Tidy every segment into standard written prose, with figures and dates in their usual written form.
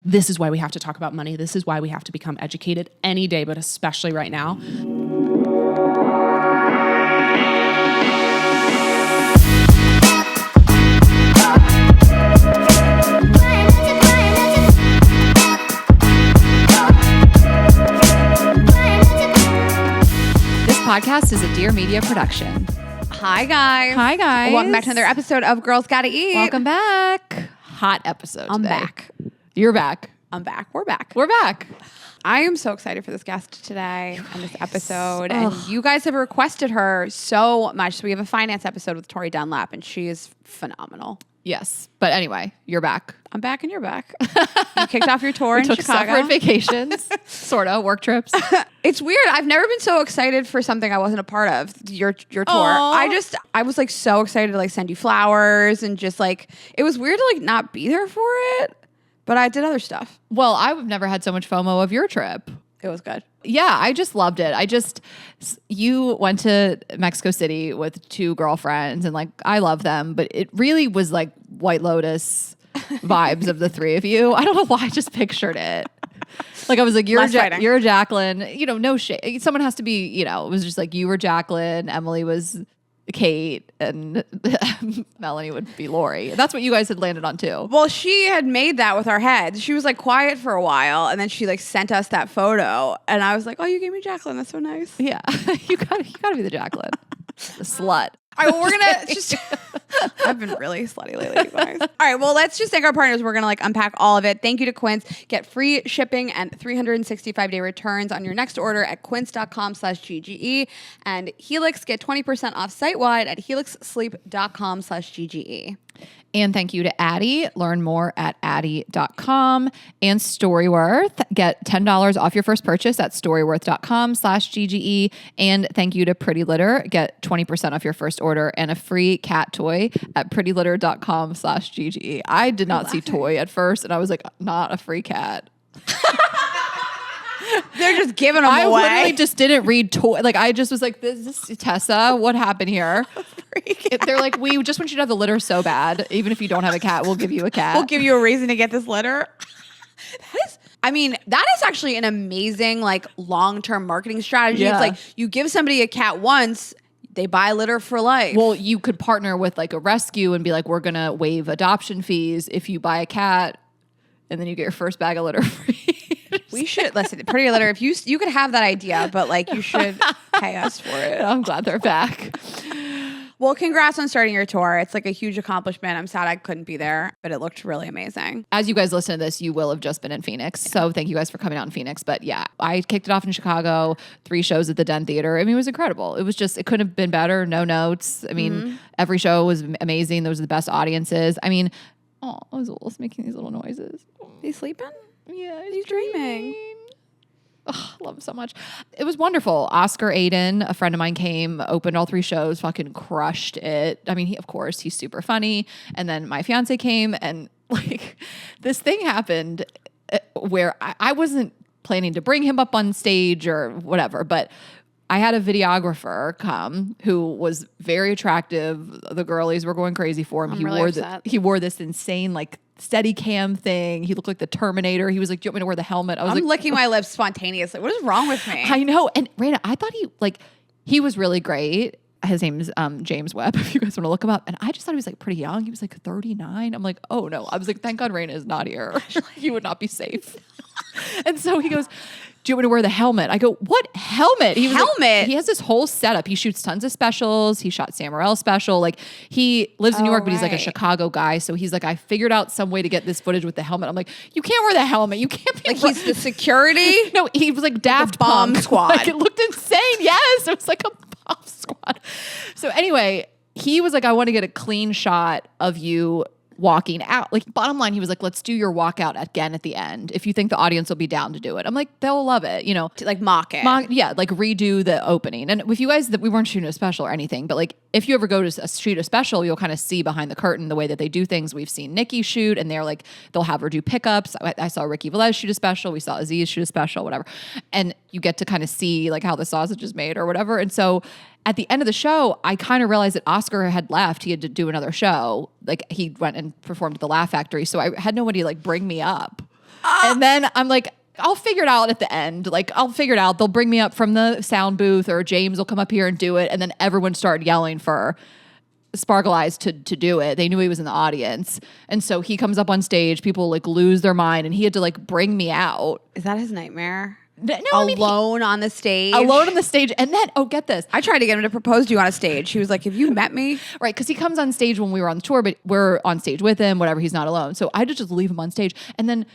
This is why we have to talk about money. This is why we have to become educated any day, but especially right now. This podcast is a Dear Media production. Hi, guys. Hi, guys. Welcome back to another episode of Girls Gotta Eat. Welcome back. Hot episode I'm today. back. You're back. I'm back. We're back. We're back. I am so excited for this guest today and this episode. And you guys have requested her so much. So we have a finance episode with Tori Dunlap, and she is phenomenal. Yes. But anyway, you're back. I'm back and you're back. You kicked off your tour in Took Chicago. separate vacations, sort of, work trips. It's weird. I've never been so excited for something I wasn't a part of. Your tour. Aww. I was like so excited to like send you flowers and just like, it was weird to like not be there for it, but I did other stuff. Well, I've never had so much FOMO of your trip. It was good. Yeah, I just loved it. You went to Mexico City with two girlfriends and like, I love them, but it really was like White Lotus vibes of the three of you. I don't know why I just pictured it. Like I was like, you're a Jacqueline, no shade. Someone has to be, it was just like you were Jacqueline, Emily was Kate, and Melanie would be Lori. That's what you guys had landed on too. Well, she had made that with our heads. She was like quiet for a while, and then she like sent us that photo, and I was like, "Oh, you gave me Jacqueline. That's so nice." Yeah, you gotta be the Jacqueline, the slut. All right, well, we're gonna just. I've been really slutty lately, guys. All right, well, let's just thank our partners. We're gonna like unpack all of it. Thank you to Quince. Get free shipping and 365-day returns on your next order at quince.com/GGE. And Helix, get 20% off site-wide at helixsleep.com/GGE. And thank you to Addyi. Learn more at Addyi.com. And Storyworth. Get $10 off your first purchase at storyworth.com/GGE. And thank you to Pretty Litter. Get 20% off your first order and a free cat toy at prettylitter.com/GGE. I did not see toy at first, and I was like, not a free cat. They're just giving them away. I literally just didn't read toy. Like, I just was like, this is Tessa. What happened here? They're like, we just want you to have the litter so bad. Even if you don't have a cat, we'll give you a cat. We'll give you a reason to get this litter. That is actually an amazing, like, long-term marketing strategy. Yeah. It's like you give somebody a cat once, they buy litter for life. Well, you could partner with like a rescue and be like, we're going to waive adoption fees if you buy a cat, and then you get your first bag of litter free. We should listen. Pretty Litter. If you could have that idea, but like you should pay us for it. I'm glad they're back. Well, congrats on starting your tour. It's like a huge accomplishment. I'm sad I couldn't be there, but it looked really amazing. As you guys listen to this, you will have just been in Phoenix. So thank you guys for coming out in Phoenix. But yeah, I kicked it off in Chicago, 3 shows at the Den Theater. I mean, it was incredible. It couldn't have been better. No notes. I mean, every show was amazing. Those were the best audiences. I mean, Azul's making these little noises. You sleeping? Yeah, he's dreaming. Oh, I love him so much. It was wonderful. Oscar Aiden, a friend of mine, came, opened all 3 shows, fucking crushed it. I mean, he's super funny. And then my fiance came, and like this thing happened where I wasn't planning to bring him up on stage or whatever, but I had a videographer come who was very attractive. The girlies were going crazy for him. He wore this insane like steady cam thing. He looked like the Terminator. He was like, do you want me to wear the helmet? I was like, licking my lips spontaneously. What is wrong with me? I know. And Rayna, I thought he was really great. His name's James Webb, if you guys want to look him up. And I just thought he was like pretty young. He was like 39. I'm like, oh no. I was like, thank God Rayna is not here. He would not be safe. And so he goes, do you want me to wear the helmet? I go, what helmet? He has this whole setup. He shoots tons of specials. He shot Sam Morrill's special. Like he lives in New York, but he's like a Chicago guy. So he's like, I figured out some way to get this footage with the helmet. I'm like, you can't wear the helmet. You can't be like he's the security. No, he was like Daft Bomb Punk. Squad. Like, it looked insane. Yes, it was like a bomb squad. So anyway, he was like, I want to get a clean shot of you walking out. Like bottom line, he was like, let's do your walkout again at the end. If you think the audience will be down to do it. I'm like, they'll love it, To like mock it. Like redo the opening. And with you guys, that we weren't shooting a special or anything, but like if you ever go to shoot a special, you'll kind of see behind the curtain the way that they do things. We've seen Nikki shoot, and they're like, they'll have her do pickups. I saw Ricky Velez shoot a special. We saw Aziz shoot a special, whatever. And you get to kind of see like how the sausage is made or whatever. And so at the end of the show, I kind of realized that Oscar had left. He had to do another show. Like he went and performed at the Laugh Factory. So I had nobody like bring me up. And then I'm like, I'll figure it out at the end. Like, I'll figure it out. They'll bring me up from the sound booth, or James will come up here and do it. And then everyone started yelling for Sparkle Eyes to do it. They knew he was in the audience. And so he comes up on stage, people like lose their mind, and he had to like bring me out. Is that his nightmare? No, I mean, alone on the stage. alone on the stage. And then, oh, get this. I tried to get him to propose to you on a stage. He was like, "Have you met me?" Right, because he comes on stage when we were on the tour, but we're on stage with him, whatever, he's not alone. So I had to just leave him on stage. And then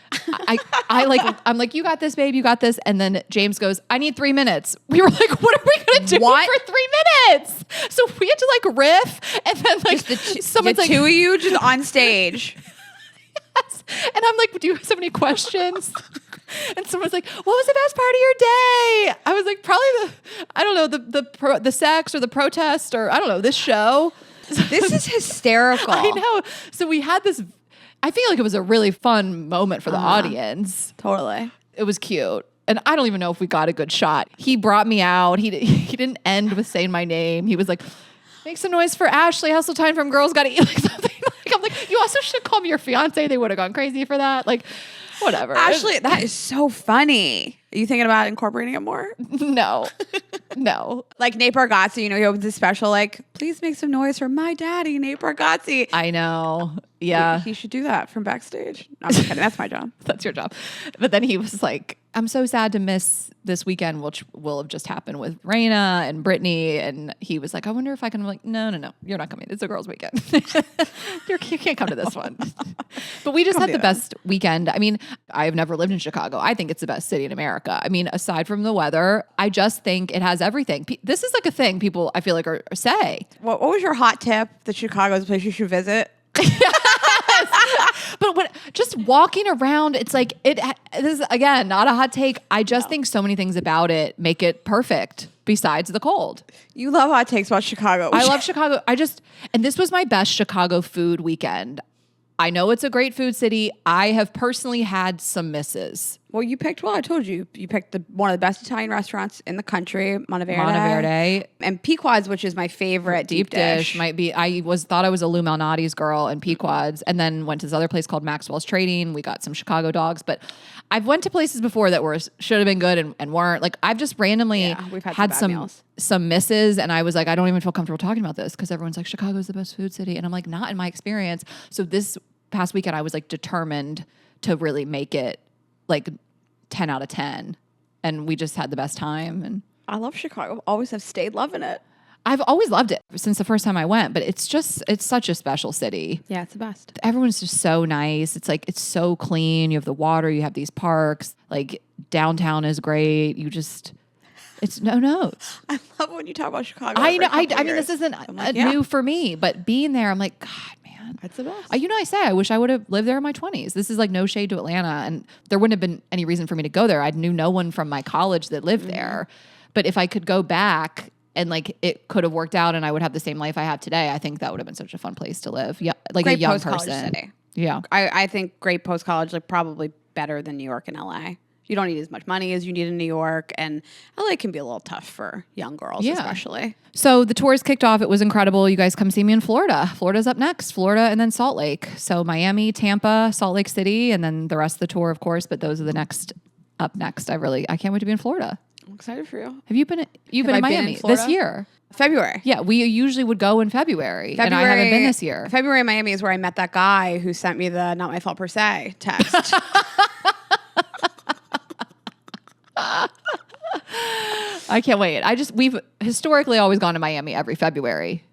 I'm like, you got this, babe, you got this. And then James goes, I need 3 minutes. We were like, what are we going to do for 3 minutes? So we had to like riff. And then like, someone's the like, two of you just on stage. yes. And I'm like, do you have any questions? And someone's like, what was the best part of your day? I was like, probably the sex or the protest or I don't know, this show. This is hysterical. I know. So we had this, I feel like it was a really fun moment for the audience. Totally. It was cute. And I don't even know if we got a good shot. He brought me out. He didn't end with saying my name. He was like, make some noise for Ashley Hesseltine from Girls Gotta Eat, like something. Like, I'm like, you also should call me your fiance. They would have gone crazy for that. Like, whatever. Ashley, that is so funny. Are you thinking about incorporating it more? No. Like Nate Bargatze, he opens a special like, please make some noise for my daddy, Nate Bargatze. I know. Yeah. He should do that from backstage. No, I'm just kidding. That's my job. That's your job. But then he was like, I'm so sad to miss this weekend, which will have just happened with Rayna and Brittany. And he was like, I wonder if I can. I'm like, no, you're not coming. It's a girls' weekend. You can't come to this one. But we just had the best weekend. I mean, I've never lived in Chicago. I think it's the best city in America. I mean, aside from the weather, I just think it has everything. This is like a thing people, I feel like, say. What was your hot tip that Chicago is a place you should visit? But when just walking around, it's like this is again not a hot take. I just think so many things about it make it perfect. Besides the cold, You love hot takes about Chicago. I love Chicago. And this was my best Chicago food weekend. I know it's a great food city. I have personally had some misses. Well, you picked, I told you, you picked one of the best Italian restaurants in the country, Monteverde. And Pequod's, which is my favorite deep dish. Might be, thought I was a Lou Malnati's girl in Pequod's, and then went to this other place called Maxwell's Trading. We got some Chicago dogs, but I've went to places before that should have been good and weren't. Like I've just randomly we've had some bad meals. Some misses, and I was like, I don't even feel comfortable talking about this because everyone's like, Chicago's the best food city. And I'm like, not in my experience. So this past weekend, I was like determined to really make it like 10 out of 10. And we just had the best time. And I love Chicago. Always have stayed loving it. I've always loved it since the first time I went, but it's such a special city. Yeah, it's the best. Everyone's just so nice. It's like, it's so clean. You have the water, you have these parks, like downtown is great. It's no. I love when you talk about Chicago. I know. I mean, this isn't new for me, but being there, I'm like, God, man. That's the best. I say, I wish I would have lived there in my 20s. This is like no shade to Atlanta. And there wouldn't have been any reason for me to go there. I knew no one from my college that lived there. But if I could go back and like it could have worked out and I would have the same life I have today, I think that would have been such a fun place to live. Yeah, like great a young post-college person. city. Yeah. I think great post-college, like probably better than New York and LA. You don't need as much money as you need in New York, and LA can be a little tough for young girls, especially. So the tour's kicked off. It was incredible. You guys come see me in Florida. Florida's up next. Florida and then Salt Lake. So Miami, Tampa, Salt Lake City, and then the rest of the tour, of course. But those are the up next. I can't wait to be in Florida. I'm excited for you. Have you been? You've been in Miami this year? February. Yeah, we usually would go in February, and I haven't been this year. February in Miami is where I met that guy who sent me the "not my fault per se" text. I can't wait. We've historically always gone to Miami every February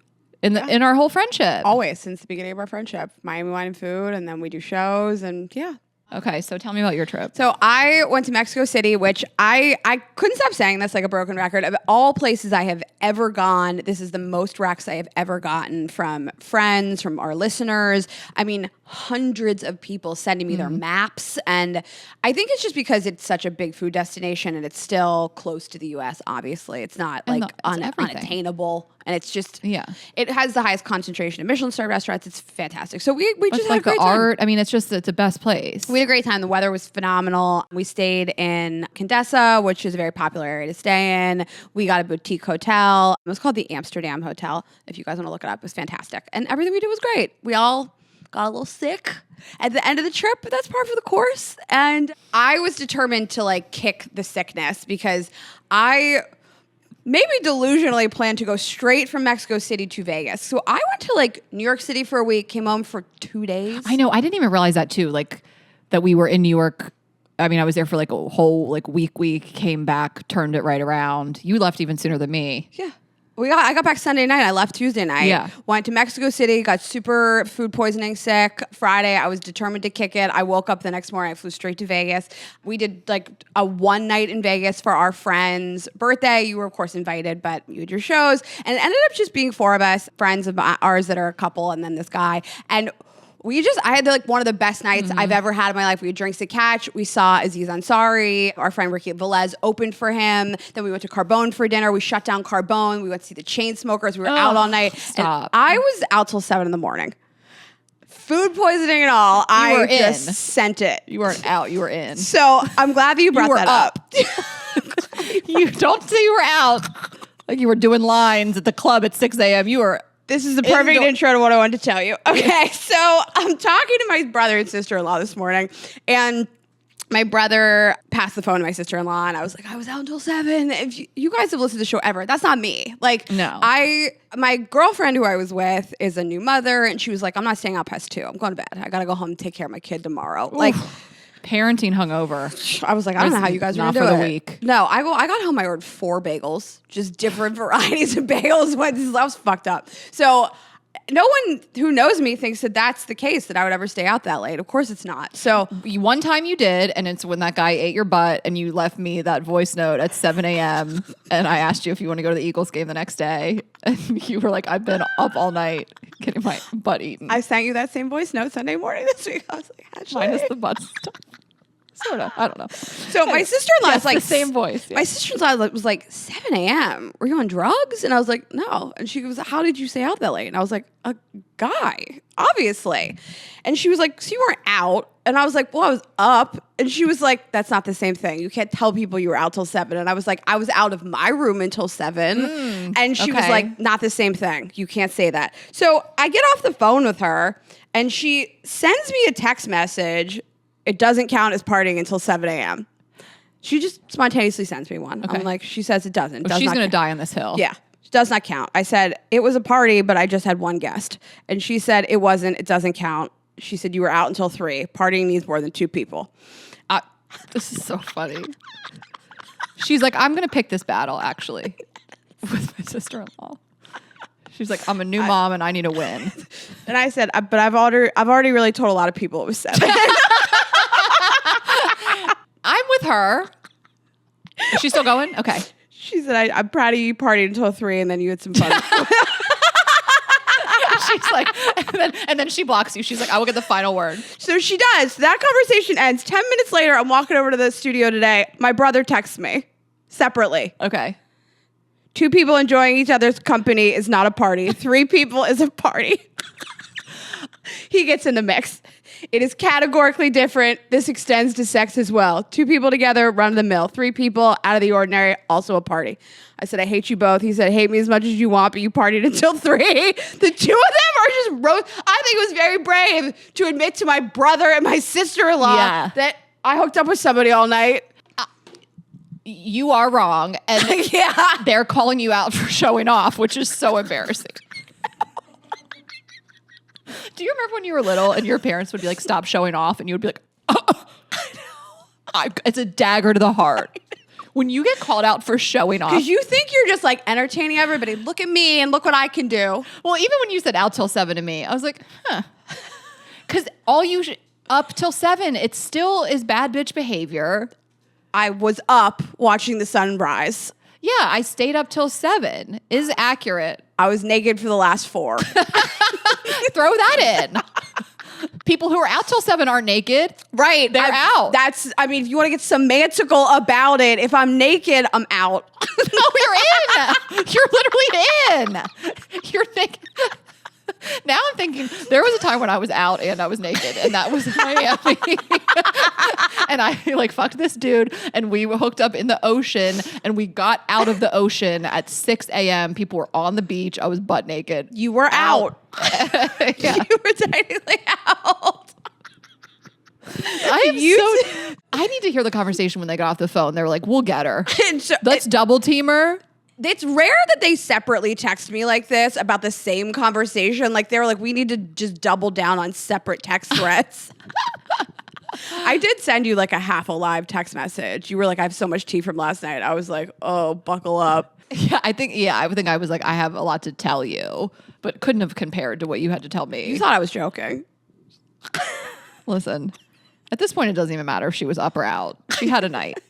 in our whole friendship. Always since the beginning of our friendship. Miami Wine and Food, and then we do shows, and yeah. Okay, so tell me about your trip. So I went to Mexico City, which I couldn't stop saying this like a broken record. Of all places I have ever gone, this is the most recs I have ever gotten from friends, from our listeners. I mean, hundreds of people sending me their maps. And I think it's just because it's such a big food destination and it's still close to the U.S., obviously. It's not like unattainable. And it's just, it has the highest concentration of Michelin-star restaurants. It's fantastic. So we just had a great time. Art. I mean, it's the best place. We had a great time. The weather was phenomenal. We stayed in Condesa, which is a very popular area to stay in. We got a boutique hotel. It was called the Amsterdam Hotel. If you guys want to look it up, it was fantastic. And everything we did was great. We all got a little sick at the end of the trip, but that's par for the course. And I was determined to like kick the sickness because I maybe delusionally planned to go straight from Mexico City to Vegas. So I went to like New York City for a week, came home for 2 days. I know. I didn't even realize that too. Like that we were in New York. I mean, I was there for like a whole like week, came back, turned it right around. You left even sooner than me. Yeah. I got back Sunday night. I left Tuesday night. Yeah. Went to Mexico City, got super food poisoning sick. Friday, I was determined to kick it. I woke up the next morning. I flew straight to Vegas. We did like a one night in Vegas for our friend's birthday. You were, of course, invited, but you had your shows. And it ended up just being 4 of us, friends of ours that are a couple, and then this guy. And I had like one of the best nights I've ever had in my life. We had drinks to catch. We saw Aziz Ansari. Our friend Ricky Velez opened for him. Then we went to Carbone for dinner. We shut down Carbone. We went to see the Chainsmokers. We were out all night. Stop. And I was out till 7 a.m. Food poisoning and all. I just sent it. You weren't out. You were in. So I'm glad that you brought that up. You don't say you were out. Like you were doing lines at the club at 6 a.m. You were... This is the perfect intro to what I wanted to tell you. Okay, so I'm talking to my brother and sister-in-law this morning, and my brother passed the phone to my sister-in-law, and I was like, I was out until 7. If you guys have listened to the show ever, that's not me. Like, no. My girlfriend who I was with is a new mother, and she was like, I'm not staying out past 2. I'm going to bed. I got to go home and take care of my kid tomorrow. Oof. Like, parenting hungover. I was like, I don't know how you guys are not going to for do the it. week. No, I got home. I ordered 4 bagels, just different varieties of bagels. I was fucked up. So no one who knows me thinks that that's the case, that I would ever stay out that late. Of course it's not. So one time you did, and it's when that guy ate your butt and you left me that voice note at 7 a.m. and I asked you if you want to go to the Eagles game the next day. And you were like, I've been up all night getting my butt eaten. I sent you that same voice note Sunday morning this week. I was like, actually. Minus the butt stuff. Sort of. I don't know. So my sister-in-law is like the same voice. Yeah. My sister-in-law was like 7 a.m. Were you on drugs? And I was like, no. And she goes, how did you stay out that late? And I was like, a guy, obviously. And she was like, so you weren't out? And I was like, well, I was up. And she was like, that's not the same thing. You can't tell people you were out till 7. And I was like, I was out of my room until 7. And she was like, not the same thing. You can't say that. So I get off the phone with her, and she sends me a text message. It doesn't count as partying until 7 a.m. She just spontaneously sends me one. Okay. I'm like, she says it doesn't. She's going to die on this hill. Yeah. It does not count. I said, it was a party, but I just had one guest. And she said, it wasn't. It doesn't count. She said, you were out until 3. Partying needs more than 2 people. This is so funny. She's like, I'm going to pick this battle, actually, with my sister-in-law. She's like, I'm a new mom and I need a win. And I said, but I've already really told a lot of people it was 7. I'm with her. Is she still going? Okay. She said, I'm proud of you partied until 3 and then you had some fun. She's like, and then she blocks you. She's like, I will get the final word. So she does. That conversation ends. 10 minutes later, I'm walking over to the studio today. My brother texts me separately. Okay. 2 people enjoying each other's company is not a party. 3 people is a party. He gets in the mix. It is categorically different. This extends to sex as well. 2 people together, run of the mill. 3 people, out of the ordinary, also a party. I said, I hate you both. He said, hate me as much as you want, but you partied until 3. The 2 of them are just I think it was very brave to admit to my brother and my sister-in-law that I hooked up with somebody all night. You are wrong. And they're calling you out for showing off, which is so embarrassing. Do you remember when you were little and your parents would be like, stop showing off? And you would be like, oh. I know. It's a dagger to the heart. When you get called out for showing off. Because you think you're just like entertaining everybody. Look at me and look what I can do. Well, even when you said out till 7 to me, I was like, huh. Because up till 7, it still is bad bitch behavior. I was up watching the sunrise. Yeah, I stayed up till 7 is accurate. I was naked for the last 4. Throw that in. People who are out till 7 aren't naked. Right. They're out. If you want to get semantical about it, if I'm naked, I'm out. No, you're in. You're literally in. You're thinking. Now I'm thinking there was a time when I was out and I was naked, and that was in Miami. And I like fucked this dude, and we were hooked up in the ocean, and we got out of the ocean at 6 a.m. People were on the beach. I was butt naked. You were out. Yeah. You were technically out. I need to hear the conversation when they got off the phone. They were like, "We'll get her. And so Let's double team her." it's rare that they separately text me like this about the same conversation. Like they were like, we need to just double down on separate text threads. I did send you like a half a live text message. You were like, I have so much tea from last night. I was like, oh, buckle up. Yeah, I think I was like, I have a lot to tell you, but couldn't have compared to what you had to tell me. You thought I was joking. Listen, at this point, it doesn't even matter if she was up or out. She had a night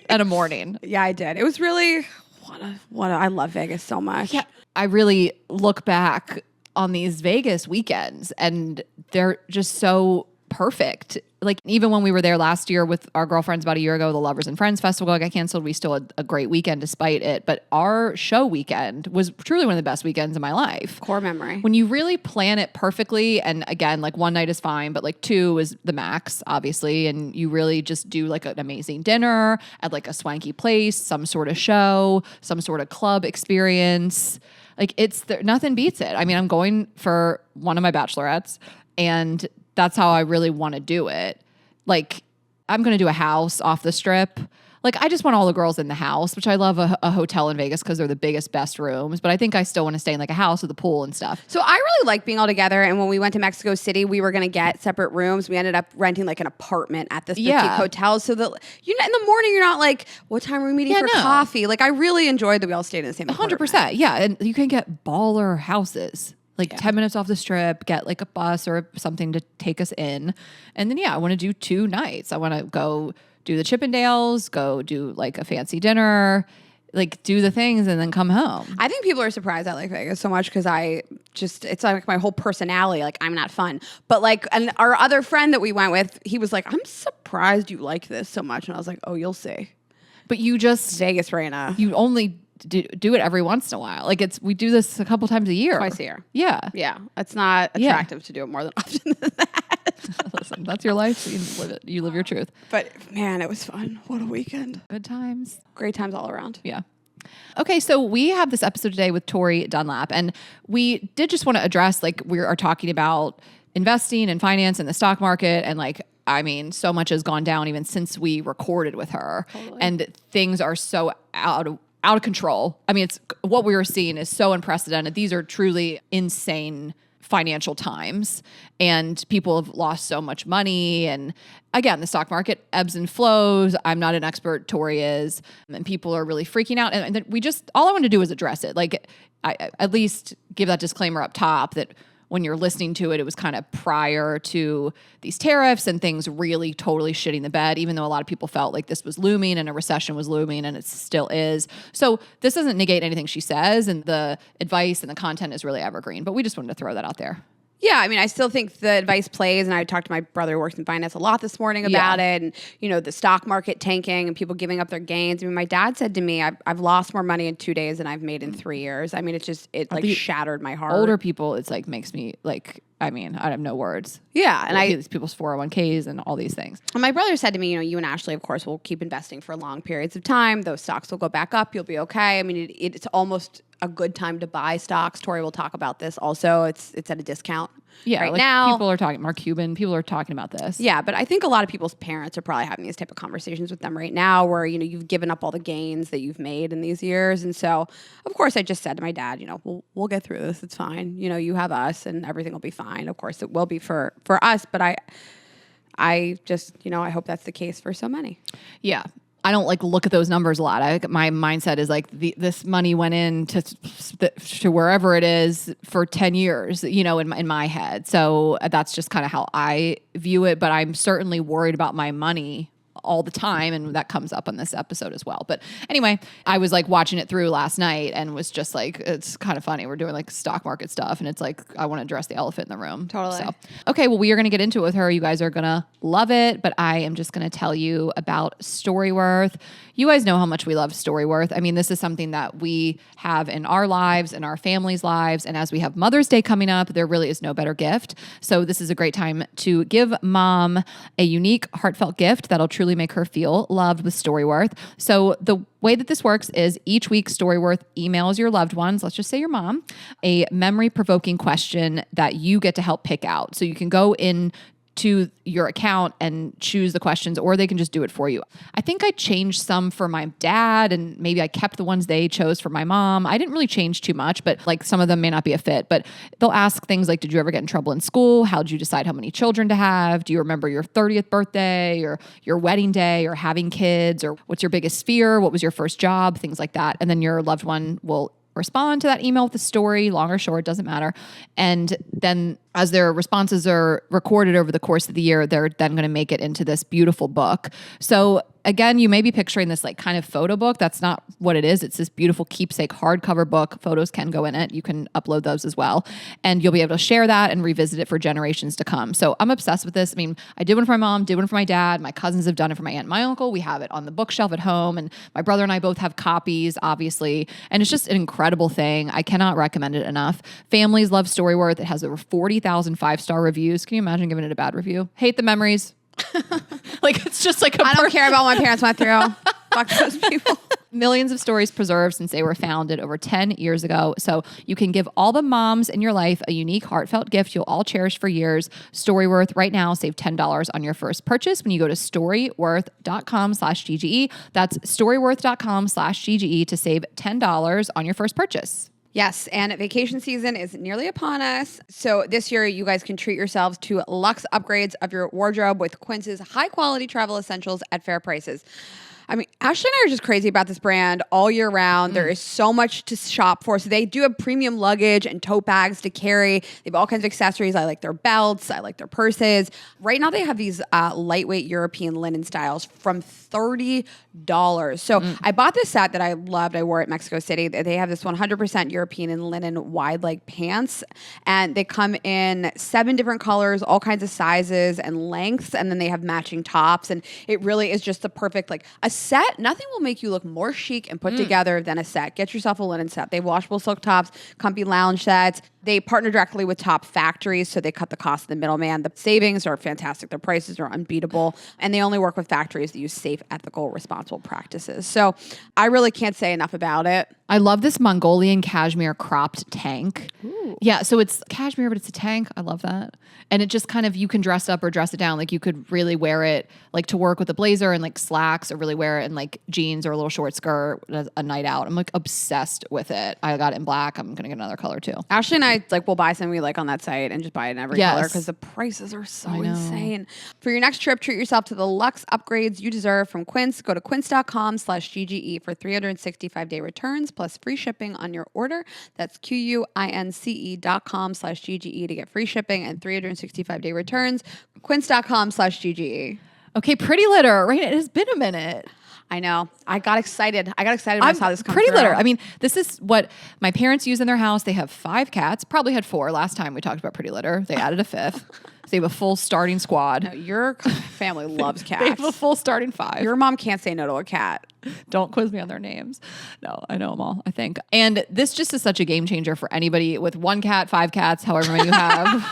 and a morning. Yeah, I did. It was really, I love Vegas so much. Yeah, I really look back on these Vegas weekends and they're just so perfect. Like even when we were there last year with our girlfriends about a year ago, the Lovers and Friends Festival got canceled. We still had a great weekend despite it. But our show weekend was truly one of the best weekends of my life. Core memory. When you really plan it perfectly, and again, like one night is fine, but like 2 is the max, obviously. And you really just do like an amazing dinner at like a swanky place, some sort of show, some sort of club experience. Like nothing beats it. I mean, I'm going for one of my bachelorettes, and that's how I really want to do it. Like, I'm going to do a house off the strip. Like, I just want all the girls in the house, which I love a hotel in Vegas because they're the biggest, best rooms. But I think I still want to stay in like a house with a pool and stuff. So I really like being all together. And when we went to Mexico City, we were going to get separate rooms. We ended up renting like an apartment at this boutique hotel. So that in the morning, you're not like, what time are we meeting for coffee? Like, I really enjoyed that we all stayed in the same apartment. 100%. Yeah. And you can get baller houses. Like 10 minutes off the strip, get like a bus or something to take us in. And then, I want to do 2 nights. I want to go do the Chippendales, go do like a fancy dinner, like do the things and then come home. I think people are surprised I like Vegas so much because it's like my whole personality. Like I'm not fun. But like, and our other friend that we went with, he was like, I'm surprised you like this so much. And I was like, oh, you'll see. But you just, Vegas, Rayna. You only do it every once in a while. Like we do this a couple times a year. Twice a year. Yeah. Yeah. It's not attractive to do it more than often than that. Listen, that's your life. So you live it. You live your truth. But man, it was fun. What a weekend. Good times. Great times all around. Yeah. Okay, so we have this episode today with Tori Dunlap, and we did just want to address, like, we are talking about investing and finance and the stock market, and like, I mean, so much has gone down even since we recorded with her, and things are so out of control. I mean, it's what we were seeing is so unprecedented. These are truly insane financial times, and people have lost so much money. And again, the stock market ebbs and flows. I'm not an expert. Tori is, and people are really freaking out. And all I want to do is address it. Like, I at least give that disclaimer up top that when you're listening to it, it was kind of prior to these tariffs and things really totally shitting the bed, even though a lot of people felt like this was looming and a recession was looming, and it still is. So this doesn't negate anything she says, and the advice and the content is really evergreen, but we just wanted to throw that out there. Yeah, I mean, I still think the advice plays, and I talked to my brother who works in finance a lot this morning about it, and the stock market tanking and people giving up their gains. I mean, my dad said to me, I've lost more money in 2 days than I've made in 3 years. I mean, it like shattered my heart. Older people, it's like makes me like, I mean, I have no words. Yeah, and these people's 401ks and all these things. And my brother said to me, you and Ashley, of course, will keep investing for long periods of time. Those stocks will go back up. You'll be okay. I mean, it's almost a good time to buy stocks. Tori will talk about this also. It's at a discount. Yeah, right like now. People are talking, Mark Cuban, people are talking about this. Yeah, but I think a lot of people's parents are probably having these type of conversations with them right now where, you've given up all the gains that you've made in these years. And so, of course, I just said to my dad, we'll get through this. It's fine. You have us and everything will be fine. Of course, it will be for us. But I just, I hope that's the case for so many. Yeah. I don't like look at those numbers a lot. My mindset is like this money went in to wherever it is for 10 years, in my head. So that's just kind of how I view it. But I'm certainly worried about my money all the time. And that comes up on this episode as well. But anyway, I was like watching it through last night and was just like, it's kind of funny. We're doing like stock market stuff. And it's like, I want to address the elephant in the room. Totally. So, okay, well, we are going to get into it with her. You guys are going to love it. But I am just going to tell you about Storyworth. You guys know how much we love Storyworth. I mean, this is something that we have in our lives and our families' lives. And as we have Mother's Day coming up, there really is no better gift. So this is a great time to give mom a unique, heartfelt gift that'll truly make her feel loved with Storyworth. So the way that this works is each week Storyworth emails your loved ones, let's just say your mom, a memory-provoking question that you get to help pick out. So you can go in to your account and choose the questions, or they can just do it for you. I think I changed some for my dad, and maybe I kept the ones they chose for my mom. I didn't really change too much, but like some of them may not be a fit. But they'll ask things like, did you ever get in trouble in school? How did you decide how many children to have? Do you remember your 30th birthday or your wedding day or having kids? Or what's your biggest fear? What was your first job? Things like that. And then your loved one will respond to that email with a story, long or short, doesn't matter. And then as their responses are recorded over the course of the year, they're then going to make it into this beautiful book. So again, you may be picturing this like kind of photo book. That's not what it is. It's this beautiful keepsake hardcover book. Photos can go in it. You can upload those as well. And you'll be able to share that and revisit it for generations to come. So I'm obsessed with this. I mean, I did one for my mom, did one for my dad. My cousins have done it for my aunt and my uncle. We have it on the bookshelf at home. And my brother and I both have copies, obviously. And it's just an incredible thing. I cannot recommend it enough. Families love Storyworth. It has over 40,000 5-star reviews. Can you imagine giving it a bad review? Hate the memories. Like, it's just like I don't care about what my parents went through. Fuck those people. Millions of stories preserved since they were founded over 10 years ago. So you can give all the moms in your life a unique, heartfelt gift you'll all cherish for years. Storyworth right now. Save $10 on your first purchase when you go to storyworth.com/GGE. That's storyworth.com/GGE to save $10 on your first purchase. Yes, and vacation season is nearly upon us. So this year, you guys can treat yourselves to luxe upgrades of your wardrobe with Quince's high-quality travel essentials at fair prices. I mean, Ashley and I are just crazy about this brand all year round. There is so much to shop for. So they do have premium luggage and tote bags to carry. They have all kinds of accessories. I like their belts. I like their purses. Right now they have these lightweight European linen styles from $30. So I bought this set that I loved. I wore it at Mexico City. They have this 100% European and linen wide leg pants. And they come in 7 different colors, all kinds of sizes and lengths. And then they have matching tops. And it really is just the perfect, like, a set. Nothing will make you look more chic and put together than a set. Get yourself a linen set. They have washable silk tops, comfy lounge sets. They partner directly with top factories, so they cut the cost of the middleman. The savings are fantastic. Their prices are unbeatable. And they only work with factories that use safe, ethical, responsible practices. So I really can't say enough about it. I love this Mongolian cashmere cropped tank. Ooh. Yeah, so it's cashmere, but it's a tank. I love that. And it just kind of, you can dress up or dress it down. Like you could really wear it like to work with a blazer and like slacks, or really wear it in like jeans or a little short skirt a night out. I'm like obsessed with it. I got it in black. I'm going to get another color too. Ashley and I will buy something we like on that site and just buy it in every color because the prices are so insane. For your next trip, treat yourself to the luxe upgrades you deserve from Quince. Go to quince.com/GGE for 365-day returns plus free shipping on your order. That's QUINCE.com/GGE to get free shipping and 365-day returns. Quince.com/GGE. Okay, Pretty Litter. Right, it has been a minute. I know. I got excited. When I saw this come Pretty through. Litter. I mean, this is what my parents use in their house. They have 5 cats. Probably had 4 last time we talked about Pretty Litter. They added a 5th. So they have a full starting squad. No, your family loves cats. They have a full starting 5. Your mom can't say no to a cat. Don't quiz me on their names. No, I know them all, I think. And this just is such a game changer for anybody with 1 cat, 5 cats, however many you have.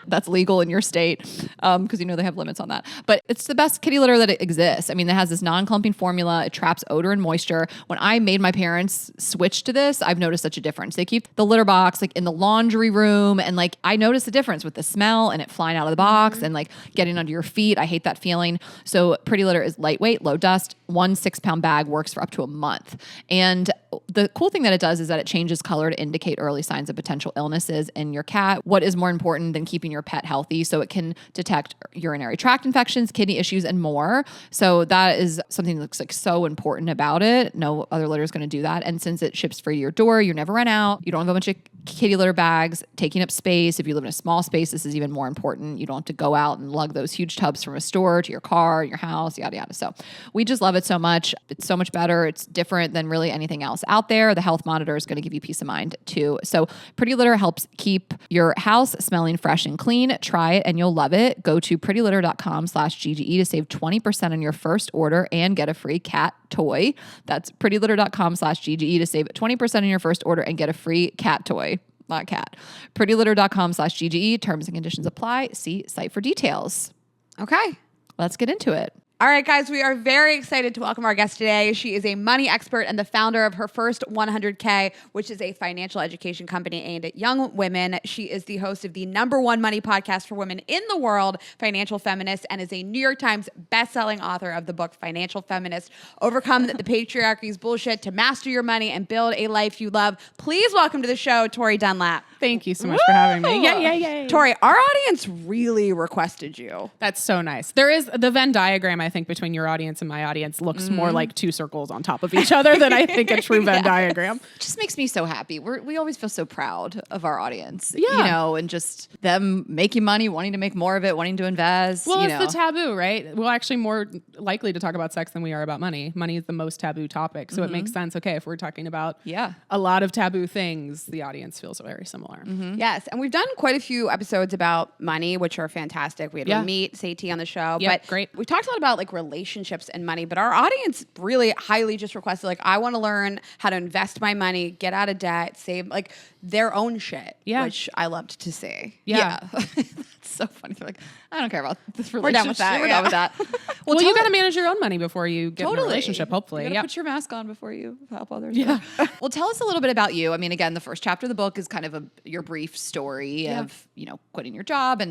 That's legal in your state, because you know they have limits on that. But it's the best kitty litter that exists. I mean, it has this non-clumping formula. It traps odor and moisture. When I made my parents switch to this, I've noticed such a difference. They keep the litter box like in the laundry room, and like I noticed the difference with the smell and it flying out of the box and like getting under your feet. I hate that feeling. So Pretty Litter is lightweight, low dust. 1 6-pound bag works for up to a month. And the cool thing that it does is that it changes color to indicate early signs of potential illnesses in your cat. What is more important than keeping keeping your pet healthy. So it can detect urinary tract infections, kidney issues, and more. So that is something that looks like so important about it. No other litter is going to do that. And since it ships free to your door, you never run out. You don't have a bunch of kitty litter bags taking up space. If you live in a small space, this is even more important. You don't have to go out and lug those huge tubs from a store to your car, your house, yada, yada. So we just love it so much. It's so much better. It's different than really anything else out there. The health monitor is going to give you peace of mind too. So Pretty Litter helps keep your house smelling fresh and clean. Try it and you'll love it. Go to prettylitter.com/GGE to save 20% on your first order and get a free cat toy. That's prettylitter.com/GGE to save 20% on your first order and get a free cat toy. Not cat. prettylitter.com/GGE. Terms and conditions apply. See site for details. Okay. Let's get into it. All right, guys, we are very excited to welcome our guest today. She is a money expert and the founder of her first 100K, which is a financial education company aimed at young women. She is the host of the #1 money podcast for women in the world, Financial Feminist, and is a New York Times bestselling author of the book Financial Feminist, Overcome the Patriarchy's Bullshit to Master Your Money and Build a Life You Love. Please welcome to the show, Tori Dunlap. Thank you so much for having me. Yay. Tori, our audience really requested you. That's so nice. There is the Venn diagram, I think, between your audience and my audience looks more like two circles on top of each other than I think a true Venn diagram. It just makes me so happy. We always feel so proud of our audience, Yeah. and just them making money, wanting to make more of it, wanting to invest. Well, it's the taboo, right? We're actually more likely to talk about sex than we are about money. Money is the most taboo topic. So it makes sense. Okay, if we're talking about a lot of taboo things, the audience feels very similar. Yes, and we've done quite a few episodes about money, which are fantastic. We had Ramit Sethi on the show. Yep, but great. We talked a lot about like relationships and money, but our audience really highly just requested, like, I want to learn how to invest my money, get out of debt, save, like, their own shit, which I loved to see. Yeah. That's so funny. They're like, I don't care about this relationship. We're done with that. We're done with that. Well, you got to manage your own money before you get in a relationship, hopefully. You got to put your mask on before you help others. Yeah. Well, tell us a little bit about you. I mean, again, the first chapter of the book is kind of your brief story of, quitting your job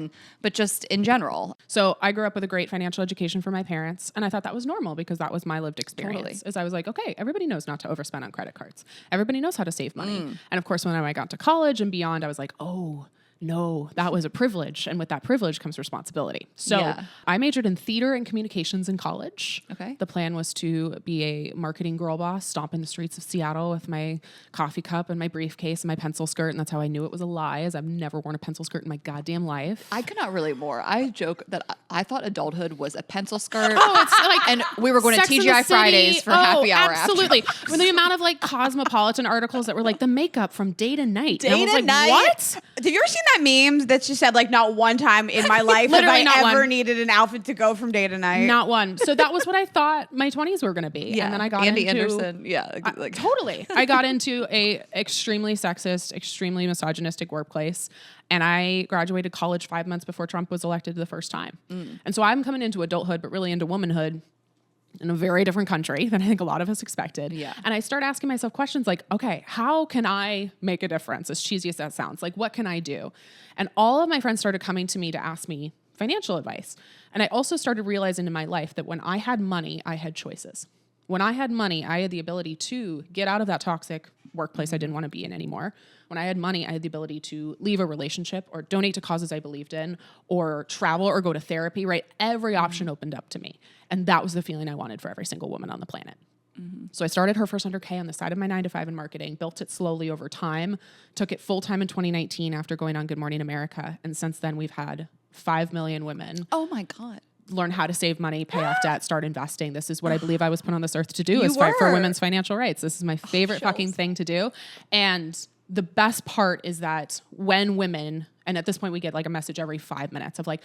but just in general. So I grew up with a great financial education from my parents, and I thought that was normal because that was my lived experience. As I was like, okay, everybody knows not to overspend on credit cards. Everybody knows how to save money. And of course, when I got to college and beyond, I was like, oh, no, that was a privilege. And with that privilege comes responsibility. So I majored in theater and communications in college. Okay. The plan was to be a marketing girl boss, stomp in the streets of Seattle with my coffee cup and my briefcase and my pencil skirt. And that's how I knew it was a lie, as I've never worn a pencil skirt in my goddamn life. I could not relate more. I joke that I thought adulthood was a pencil skirt. Oh, it's like, and we were going to Sex and TGI the City. Fridays for happy hour. Absolutely. With the amount of like cosmopolitan articles that were like the makeup from day to night. Day and I was to like, night. what? Have you ever seen that meme that just said, like, not one time in my life have Literally I not ever one. needed an outfit to go from day to night? Not one. So that was what I thought my 20s were going to be. And then I got Andy into... Anderson. Yeah. Totally. I got into a extremely sexist, extremely misogynistic workplace. And I graduated college 5 months before Trump was elected the first time. And so I'm coming into adulthood, but really into womanhood in a very different country than I think a lot of us expected. Yeah. And I start asking myself questions like, okay, how can I make a difference? As cheesy as that sounds, like, what can I do? And all of my friends started coming to me to ask me financial advice. And I also started realizing in my life that when I had money, I had choices. When I had money, I had the ability to get out of that toxic workplace I didn't want to be in anymore. When I had money, I had the ability to leave a relationship or donate to causes I believed in or travel or go to therapy, right? Every option opened up to me. And that was the feeling I wanted for every single woman on the planet. So I started her first 100K on the side of my 9-to-5 in marketing, built it slowly over time, took it full time in 2019 after going on Good Morning America. And since then, we've had 5 million women Oh my God. learn how to save money, pay off debt, start investing. This is what I believe I was put on this earth to do, is fight for women's financial rights. This is my favorite fucking thing to do. And the best part is that when women, and at this point we get like a message every 5 minutes of like,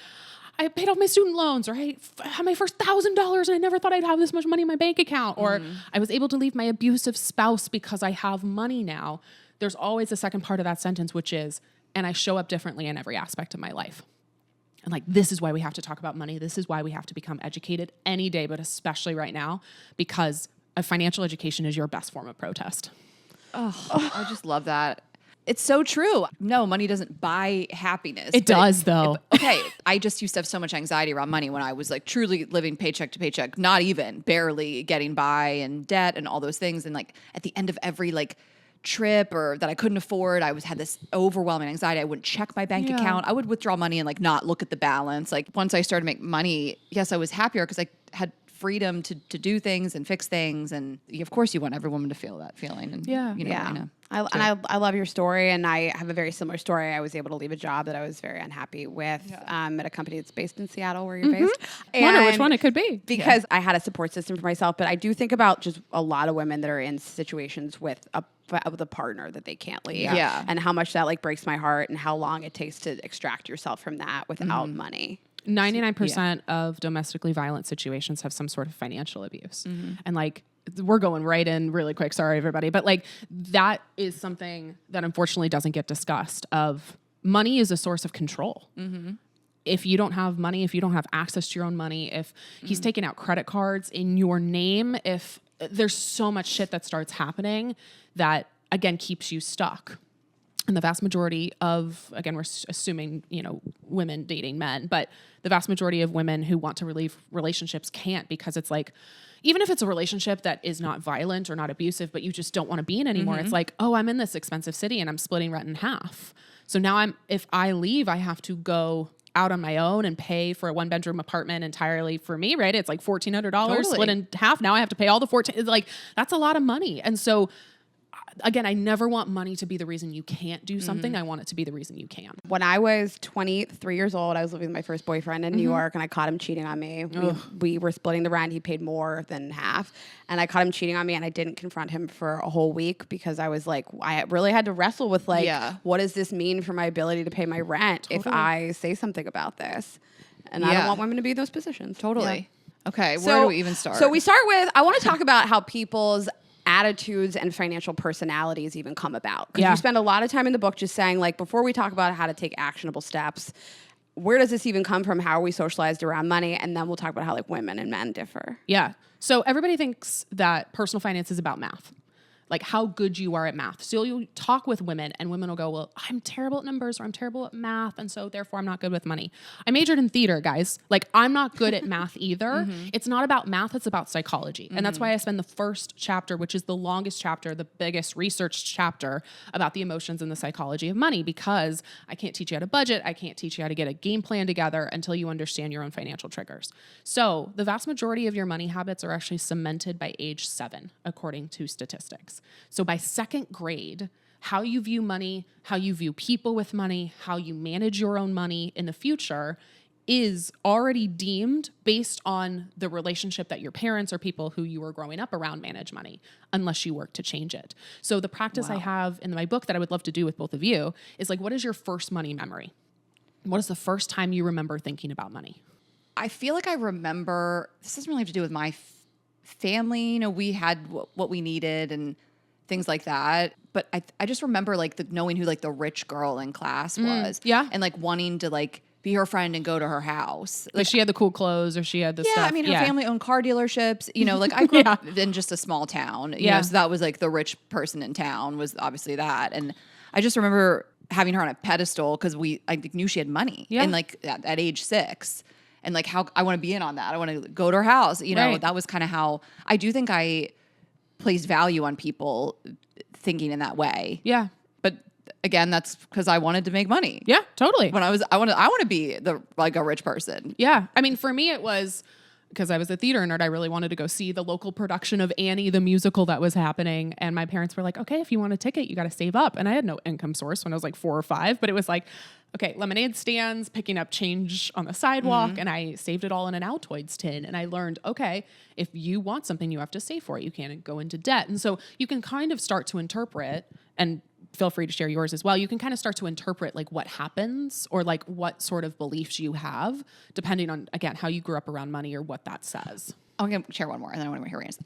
I paid off my student loans, or I had my first $1,000 and I never thought I'd have this much money in my bank account, or I was able to leave my abusive spouse because I have money now. There's always a second part of that sentence, which is, and I show up differently in every aspect of my life. And like, this is why we have to talk about money. This is why we have to become educated any day, but especially right now, because a financial education is your best form of protest. Oh, I just love that. It's so true. No, money doesn't buy happiness. It does, though. Okay. I just used to have so much anxiety around money when I was like truly living paycheck to paycheck, not even barely getting by and debt and all those things. And like at the end of every like trip or that I couldn't afford, had this overwhelming anxiety. I wouldn't check my bank account. I would withdraw money and like not look at the balance. Like once I started to make money, yes, I was happier because I had freedom to do things and fix things. And of course you want every woman to feel that feeling. And Rayna. I love your story, and I have a very similar story. I was able to leave a job that I was very unhappy with at a company that's based in Seattle, where you're based. Wonder which one it could be. Because I had a support system for myself, but I do think about just a lot of women that are in situations with a partner that they can't leave. Yeah. And how much that like breaks my heart, and how long it takes to extract yourself from that without money. 99% of domestically violent situations have some sort of financial abuse. And like, we're going right in really quick. Sorry, everybody. But like, that is something that unfortunately doesn't get discussed. Of money is a source of control. If you don't have money, if you don't have access to your own money, if he's taking out credit cards in your name, if there's so much shit that starts happening that again keeps you stuck. And the vast majority of, again, we're assuming, women dating men, but the vast majority of women who want to leave relationships can't, because it's like, even if it's a relationship that is not violent or not abusive, but you just don't want to be in anymore, it's like, oh, I'm in this expensive city and I'm splitting rent in half. So now if I leave, I have to go out on my own and pay for a 1-bedroom apartment entirely for me, right? It's like $1,400 split in half. Now I have to pay all the 14. It's like, that's a lot of money. And so again, I never want money to be the reason you can't do something. I want it to be the reason you can. When I was 23 years old, I was living with my first boyfriend in New York, and I caught him cheating on me. We were splitting the rent. He paid more than half. And I caught him cheating on me, and I didn't confront him for a whole week, because I was like, I really had to wrestle with like, what does this mean for my ability to pay my rent if I say something about this? And I don't want women to be in those positions. Totally. Okay, where do we even start? So we start with, I want to talk about how people's attitudes and financial personalities even come about. Because you spend a lot of time in the book just saying, like, before we talk about how to take actionable steps, where does this even come from? How are we socialized around money? And then we'll talk about how like women and men differ. Yeah. So everybody thinks that personal finance is about math. Like how good you are at math. So you talk with women and women will go, well, I'm terrible at numbers, or I'm terrible at math, and so therefore I'm not good with money. I majored in theater, guys. Like I'm not good at math either. It's not about math, it's about psychology. And that's why I spend the first chapter, which is the longest chapter, the biggest research chapter, about the emotions and the psychology of money, because I can't teach you how to budget. I can't teach you how to get a game plan together until you understand your own financial triggers. So the vast majority of your money habits are actually cemented by age 7, according to statistics. So by 2nd grade, how you view money, how you view people with money, how you manage your own money in the future is already deemed based on the relationship that your parents or people who you were growing up around manage money, unless you work to change it. So the practice I have in my book that I would love to do with both of you is like, what is your first money memory? What is the first time you remember thinking about money? I feel like I remember, this doesn't really have to do with my family. We had what we needed and things like that. But I just remember like knowing who like the rich girl in class was. Yeah. And like wanting to like be her friend and go to her house. Like she had the cool clothes, or she had the stuff. Yeah, I mean, her family owned car dealerships. Like I grew up in just a small town. You know, so that was like the rich person in town was obviously that. And I just remember having her on a pedestal because I knew she had money. And like at age 6. And like how I want to be in on that. I want to go to her house. That was kind of how I do think I placed value on people thinking in that way. Yeah. But again, that's because I wanted to make money. Yeah, totally. When I want to be like a rich person. Yeah. I mean, for me, it was because I was a theater nerd. I really wanted to go see the local production of Annie, the musical that was happening. And my parents were like, okay, if you want a ticket, you got to save up. And I had no income source when I was like 4 or 5, but it was like, okay, lemonade stands, picking up change on the sidewalk. And I saved it all in an Altoids tin. And I learned, okay, if you want something, you have to save for it. You can't go into debt. And so you can kind of start to interpret, and feel free to share yours as well. You can kind of start to interpret like what happens, or like what sort of beliefs you have, depending on, again, how you grew up around money or what that says. I'm going to share one more, and then I want to hear Rayna's.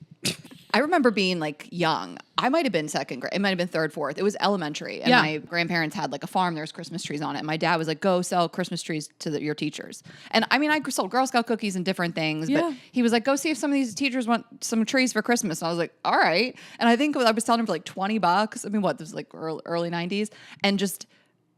I remember being like young. I might have been 2nd grade. It might have been 3rd, 4th. It was elementary. And my grandparents had like a farm. There was Christmas trees on it. And my dad was like, go sell Christmas trees to your teachers. And I mean, I sold Girl Scout cookies and different things. But he was like, go see if some of these teachers want some trees for Christmas. And I was like, all right. And I think I was selling them for like $20. I mean, this was like early 90s. And just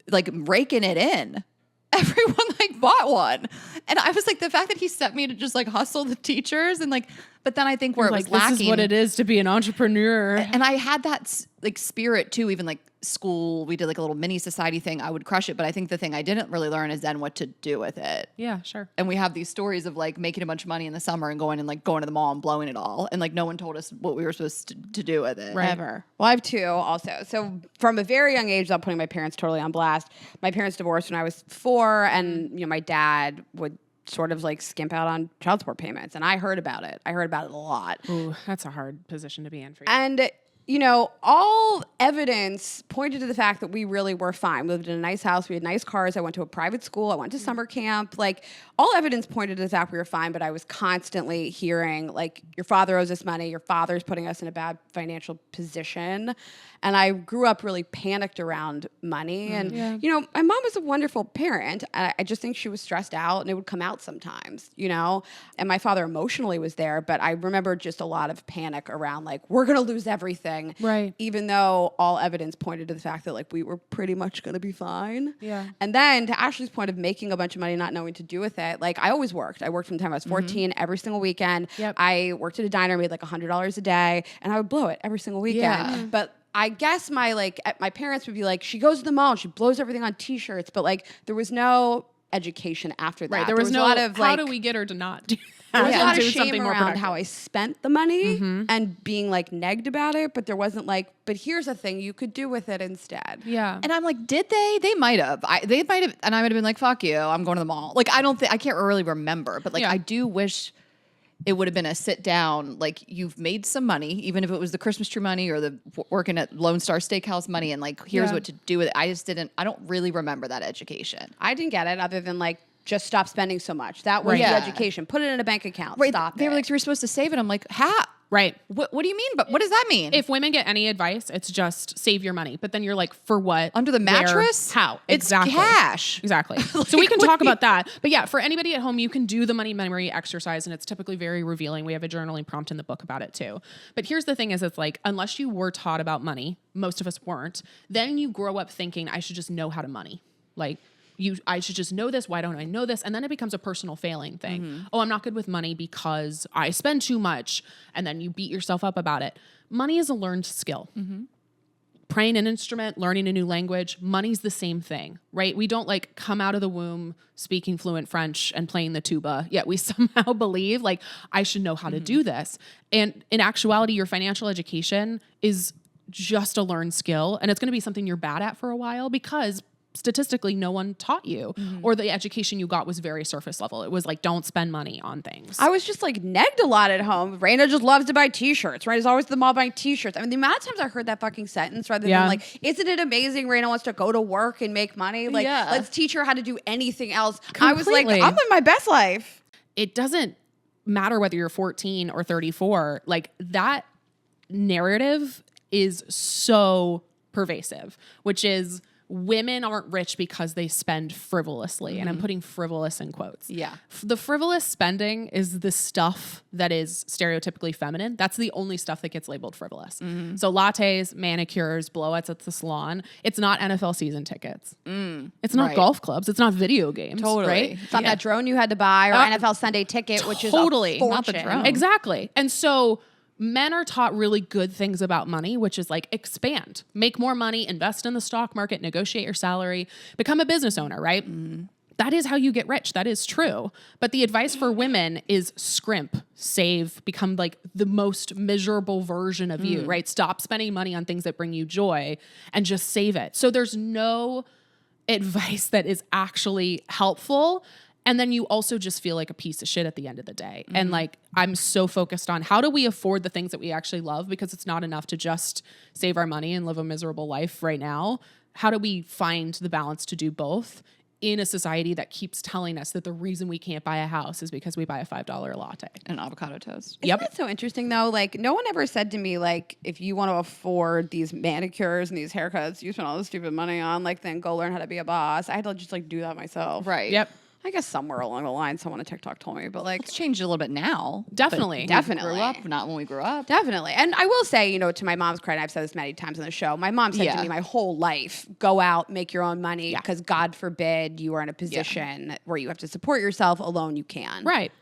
like raking it in. everyone like bought one. And I was like, the fact that he sent me to just like hustle the teachers and like, but then I think where it was lacking. This is what it is to be an entrepreneur. And I had that like spirit too, even like school, we did like a little mini society thing. I would crush it. But I think the thing I didn't really learn is then what to do with it. Yeah, sure. And we have these stories of like making a bunch of money in the summer and going to the mall and blowing it all. And like no one told us what we were supposed to do with it. Right. Ever. Well, I have two also. So from a very young age, without putting my parents totally on blast, my parents divorced when I was 4, and my dad would sort of like skimp out on child support payments, and I heard about it. I heard about it a lot. Ooh, that's a hard position to be in for you. And all evidence pointed to the fact that we really were fine. We lived in a nice house. We had nice cars. I went to a private school. I went to summer camp. Like, all evidence pointed to the fact we were fine, but I was constantly hearing, like, your father owes us money. Your father's putting us in a bad financial position. And I grew up really panicked around money. And, my mom was a wonderful parent. I just think she was stressed out, and it would come out sometimes, And my father emotionally was there, but I remember just a lot of panic around, like, we're going to lose everything. Right. Even though all evidence pointed to the fact that, like, we were pretty much going to be fine. Yeah. And then to Ashley's point of making a bunch of money, not knowing what to do with it, like, I always worked. I worked from the time I was 14 every single weekend. Yep. I worked at a diner, made like $100 a day, and I would blow it every single weekend. Yeah. But I guess my parents would be like, she goes to the mall and she blows everything on t-shirts, but like there was no education after that. Right. There was no, a lot of how do we get her to not do there was a lot of do something shame more around productive. how I spent the money and being like negged about it, but there wasn't like, but here's a thing you could do with it instead. Yeah. And I'm like, did they? They might have. They might have. And I would have been like, fuck you. I'm going to the mall. Like, I can't really remember, but like, I do wish it would have been a sit down, like, you've made some money, even if it was the Christmas tree money or the working at Lone Star Steakhouse money, and like, here's what to do with it. I don't really remember that education. I didn't get it other than like, just stop spending so much. That was the education. Put it in a bank account. Right. Stop They it. were like, you were supposed to save it. I'm like, how? Right. What do you mean? But what does that mean? If women get any advice, it's just save your money. But then you're like, for what? Under the mattress? Where, how? It's Exactly. cash. Exactly. So we can talk about that. But yeah, for anybody at home, you can do the money memory exercise, and it's typically very revealing. We have a journaling prompt in the book about it too. But here's the thing is, it's like, unless you were taught about money, most of us weren't, then you grow up thinking, I should just know how to money. Like, I should just know this. Why don't I know this? And then it becomes a personal failing thing. Oh, I'm not good with money because I spend too much. And then you beat yourself up about it. Money is a learned skill. Playing an instrument, learning a new language, money's the same thing, right? We don't like come out of the womb speaking fluent French and playing the tuba, yet we somehow believe like I should know how to do this. And in actuality, your financial education is just a learned skill. And it's going to be something you're bad at for a while because statistically no one taught you, or the education you got was very surface level. It was like, don't spend money on things. I was just like negged a lot at home. Rayna just loves to buy t-shirts. Rayna's always at the mall buying t-shirts. I mean, the amount of times I heard that fucking sentence rather than like, isn't it amazing Rayna wants to go to work and make money? Like, let's teach her how to do anything else. I was like, I'm in my best life. It doesn't matter whether you're 14 or 34. Like, that narrative is so pervasive, which is women aren't rich because they spend frivolously. And I'm putting frivolous in quotes. Yeah. The frivolous spending is the stuff that is stereotypically feminine. That's the only stuff that gets labeled frivolous. So lattes, manicures, blowouts at the salon. It's not NFL season tickets. It's not golf clubs. It's not video games. Totally. Right? It's not that drone you had to buy or NFL Sunday ticket, which is totally a not the fortune. drone. Exactly. And so men are taught really good things about money, which is like expand, make more money, invest in the stock market, negotiate your salary, become a business owner, right? That is how you get rich. That is true. But the advice for women is scrimp, save, become like the most miserable version of you, right? Stop spending money on things that bring you joy and just save it. So there's no advice that is actually helpful. And then you also just feel like a piece of shit at the end of the day. And like, I'm so focused on how do we afford the things that we actually love, because it's not enough to just save our money and live a miserable life right now. How do we find the balance to do both in a society that keeps telling us that the reason we can't buy a house is because we buy a $5 latte? And avocado toast. Isn't that so interesting though? Like, no one ever said to me, like, if you want to afford these manicures and these haircuts you spend all this stupid money on, like, then go learn how to be a boss. I had to just like do that myself. Right. Yep. I guess somewhere along the line, someone on TikTok told me, but like, It's changed a little bit now. Definitely. But we grew up, not when we grew up. definitely. And I will say, to my mom's credit, I've said this many times on the show. My mom said to me my whole life, go out, make your own money, because God forbid you are in a position where you have to support yourself alone. You can. Right.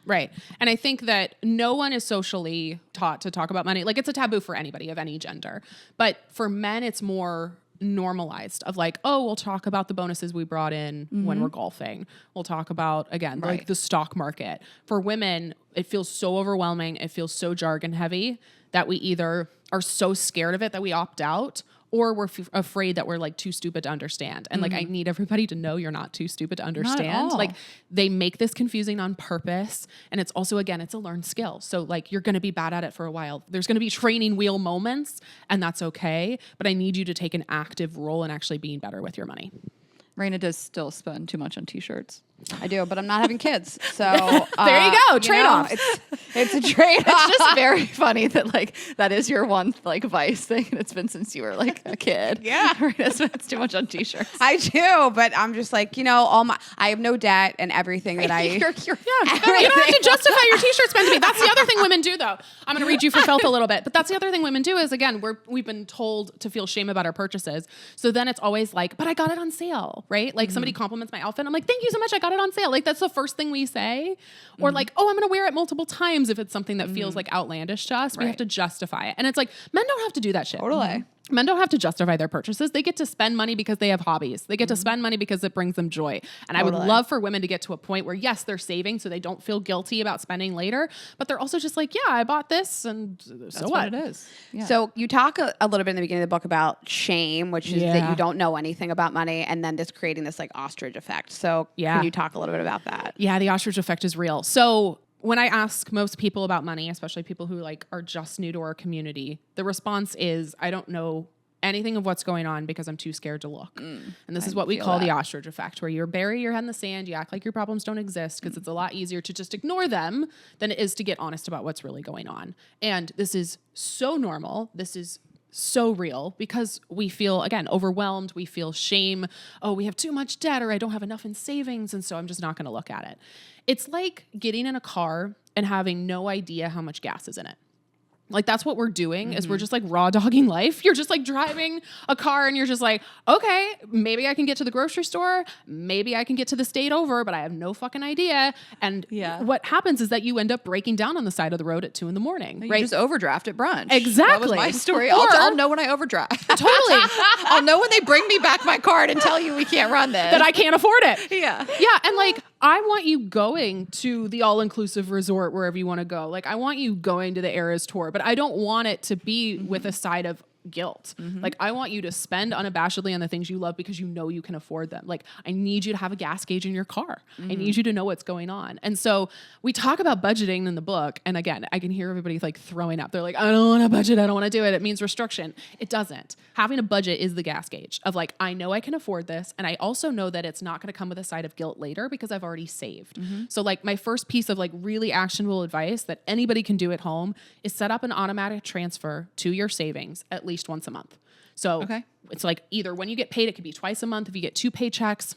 And I think that no one is socially taught to talk about money. Like, it's a taboo for anybody of any gender. But for men, it's more normalized of like, oh, we'll talk about the bonuses we brought in when we're golfing. We'll talk about, again, like the stock market. For women, it feels so overwhelming. It feels so jargon heavy that we either are so scared of it that we opt out, or we're afraid that we're like too stupid to understand. And like, I need everybody to know you're not too stupid to understand. Like, they make this confusing on purpose. And it's also, again, it's a learned skill. So like, you're going to be bad at it for a while. There's going to be training wheel moments, and that's okay. But I need you to take an active role in actually being better with your money. Rayna does still spend too much on t-shirts. I do, but I'm not having kids. So there you go. Trade-off. It's a trade-off. It's just very funny that like that is your one like vice thing, and it's been since you were like a kid. Yeah. Rayna spends too much on t-shirts. I do, but I'm just like, I have no debt and everything that I. You don't have to justify your t-shirt spend to me. That's the other thing women do, though. I'm going to read you for filth a little bit, but that's the other thing women do is, again, we've been told to feel shame about our purchases. So then it's always like, but I got it on sale, right? Like somebody compliments my outfit. I'm like, thank you so much. I got it on sale. Like, that's the first thing we say. Or like, oh, I'm going to wear it multiple times if it's something that feels like outlandish to us. We have to justify it. And it's like, men don't have to do that shit. Totally. Men don't have to justify their purchases. They get to spend money because they have hobbies. They get to spend money because it brings them joy. And I would love for women to get to a point where, yes, they're saving so they don't feel guilty about spending later, but they're also just like, yeah, I bought this, and so what? It is. Yeah. So you talk a little bit in the beginning of the book about shame, which is that you don't know anything about money, and then this creating this like ostrich effect. So can you talk a little bit about that? Yeah, the ostrich effect is real. So when I ask most people about money, especially people who like are just new to our community, the response is, I don't know anything of what's going on because I'm too scared to look. And this is what we call the ostrich effect, where you bury your head in the sand, you act like your problems don't exist because it's a lot easier to just ignore them than it is to get honest about what's really going on. And this is so normal. This is so real because we feel, again, overwhelmed. We feel shame. Oh, we have too much debt, or I don't have enough in savings, and so I'm just not going to look at it. It's like getting in a car and having no idea how much gas is in it. Like, that's what we're doing is we're just like raw dogging life. You're just like driving a car and you're just like, okay, maybe I can get to the grocery store. Maybe I can get to the state over, but I have no fucking idea. And what happens is that you end up breaking down on the side of the road at 2 a.m, right? You just overdraft at brunch. Exactly. That was my story. I'll know when I overdraft. Totally. I'll know when they bring me back my card and tell you we can't run this. That I can't afford it. Yeah. Yeah. And like, I want you going to the all-inclusive resort wherever you want to go. Like, I want you going to the Eras tour, but I don't want it to be with a side of guilt. Like, I want you to spend unabashedly on the things you love because you know you can afford them. Like, I need you to have a gas gauge in your car. I need you to know what's going on. And so we talk about budgeting in the book. And again, I can hear everybody like throwing up. They're like, I don't want to budget. I don't want to do it. It means restriction. It doesn't. Having a budget is the gas gauge of like, I know I can afford this. And I also know that it's not going to come with a side of guilt later because I've already saved. So like my first piece of like really actionable advice that anybody can do at home is set up an automatic transfer to your savings at least once a month. So it's like either when you get paid, it could be twice a month. If you get 2 paychecks,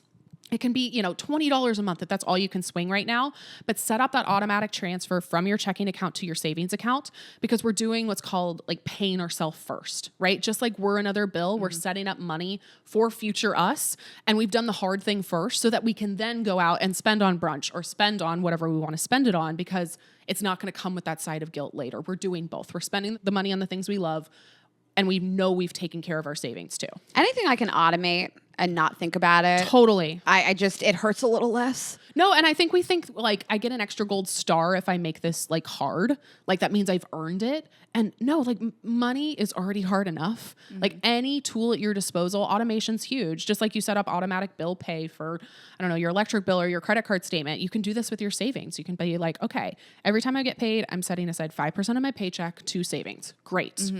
it can be, $20 a month if that's all you can swing right now. But set up that automatic transfer from your checking account to your savings account because we're doing what's called like paying ourselves first, right? Just like we're another bill, we're setting up money for future us. And we've done the hard thing first so that we can then go out and spend on brunch or spend on whatever we want to spend it on because it's not going to come with that side of guilt later. We're doing both. We're spending the money on the things we love, and we know we've taken care of our savings too. Anything I can automate and not think about it. Totally. It hurts a little less. No, and I think we think like I get an extra gold star if I make this like hard. Like that means I've earned it. And no, like money is already hard enough. Like any tool at your disposal, automation's huge. Just like you set up automatic bill pay for, I don't know, your electric bill or your credit card statement. You can do this with your savings. You can be like, okay, every time I get paid, I'm setting aside 5% of my paycheck to savings. Great.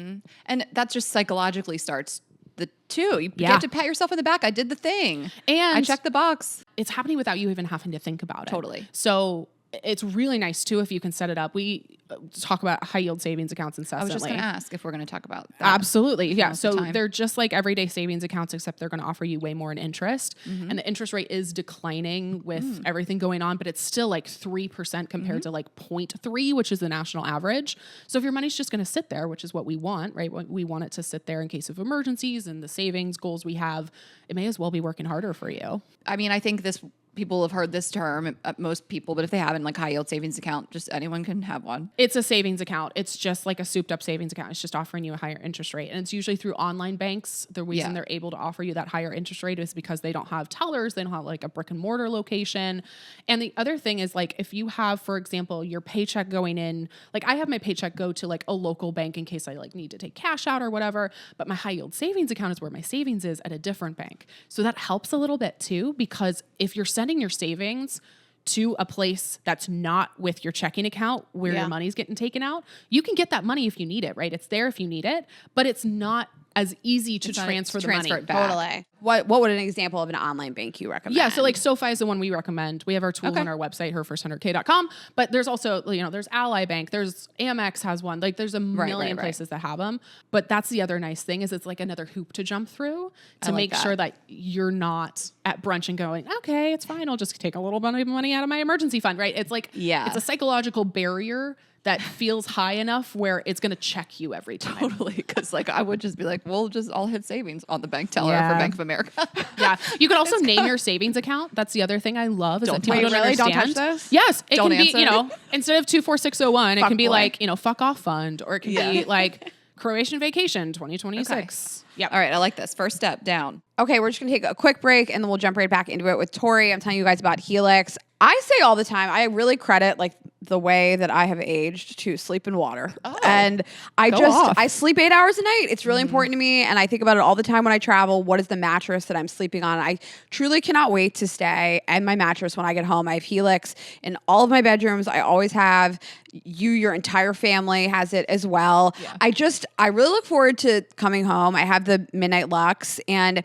And that just psychologically starts the two. You get to pat yourself in the back. I did the thing. And I checked the box. It's happening without you even having to think about it. Totally. So it's really nice too if you can set it up. We talk about high yield savings accounts I incessantly. was just going to ask if we're going to talk about that. Absolutely. Yeah. most of So the time. they're just like everyday savings accounts, except they're going to offer you way more in interest. And the interest rate is declining with everything going on, but it's still like 3% compared to like 0.3, which is the national average. So if your money's just going to sit there, which is what we want, right? We want it to sit there in case of emergencies and the savings goals we have, it may as well be working harder for you. I mean, I think people have heard this term, most people, but if they haven't, like high yield savings account, just anyone can have one. It's a savings account. It's just like a souped up savings account. It's just offering you a higher interest rate. And it's usually through online banks. The reason they're able to offer you that higher interest rate is because they don't have tellers. They don't have like a brick and mortar location. And the other thing is like, if you have, for example, your paycheck going in, like I have my paycheck go to like a local bank in case I like need to take cash out or whatever, but my high yield savings account is where my savings is at a different bank. So that helps a little bit too, because if you're sending your savings to a place that's not with your checking account where your money's getting taken out, you can get that money if you need it, right? It's there if you need it, but it's not as easy to transfer the money. It back. Totally. What would an example of an online bank you recommend? Yeah, so like SoFi is the one we recommend. We have our tool on our website, herfirst100k.com, but there's also, there's Ally Bank, there's Amex has one. Like there's a million places that have them. But that's the other nice thing is it's like another hoop to jump through to make sure that you're not at brunch and going, okay, it's fine. I'll just take a little bit of money out of my emergency fund, right? It's like, it's a psychological barrier that feels high enough where it's going to check you every time. Totally. Because like I would just be like, I'll hit savings on the bank teller for Bank of America. Yeah. You can also name your savings account. That's the other thing I love. Is that people don't really? understand. Don't touch this? Yes. It Don't can be, answer. instead of 24601, it can be boy. like, fuck off fund, or it can be like Croatian vacation 2026. Yep. All right. I like this. First step down. Okay, we're just gonna take a quick break and then we'll jump right back into it with Tori. I'm telling you guys about Helix. I say all the time, I really credit like the way that I have aged to sleep and water. And I sleep 8 hours a night. It's really important to me. And I think about it all the time when I travel. What is the mattress that I'm sleeping on? I truly cannot wait to stay and my mattress when I get home. I have Helix in all of my bedrooms. I always have. Your entire family has it as well. Yeah. I really look forward to coming home. I have the Midnight Luxe, and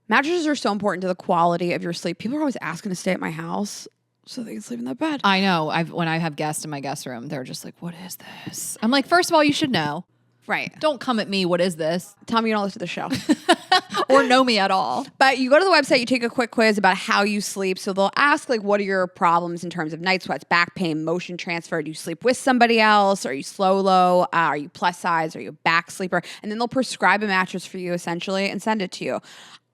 mattresses are so important to the quality of your sleep. People are always asking to stay at my house so they can sleep in their bed. I know. When I have guests in my guest room, they're just like, what is this? I'm like, first of all, you should know. Right. Don't come at me. What is this? Tell me you don't listen to the show. Or know me at all. But you go to the website, you take a quick quiz about how you sleep. So they'll ask, like, what are your problems in terms of night sweats, back pain, motion transfer? Do you sleep with somebody else? Are you slow? Are you plus size? Are you a back sleeper? And then they'll prescribe a mattress for you, essentially, and send it to you.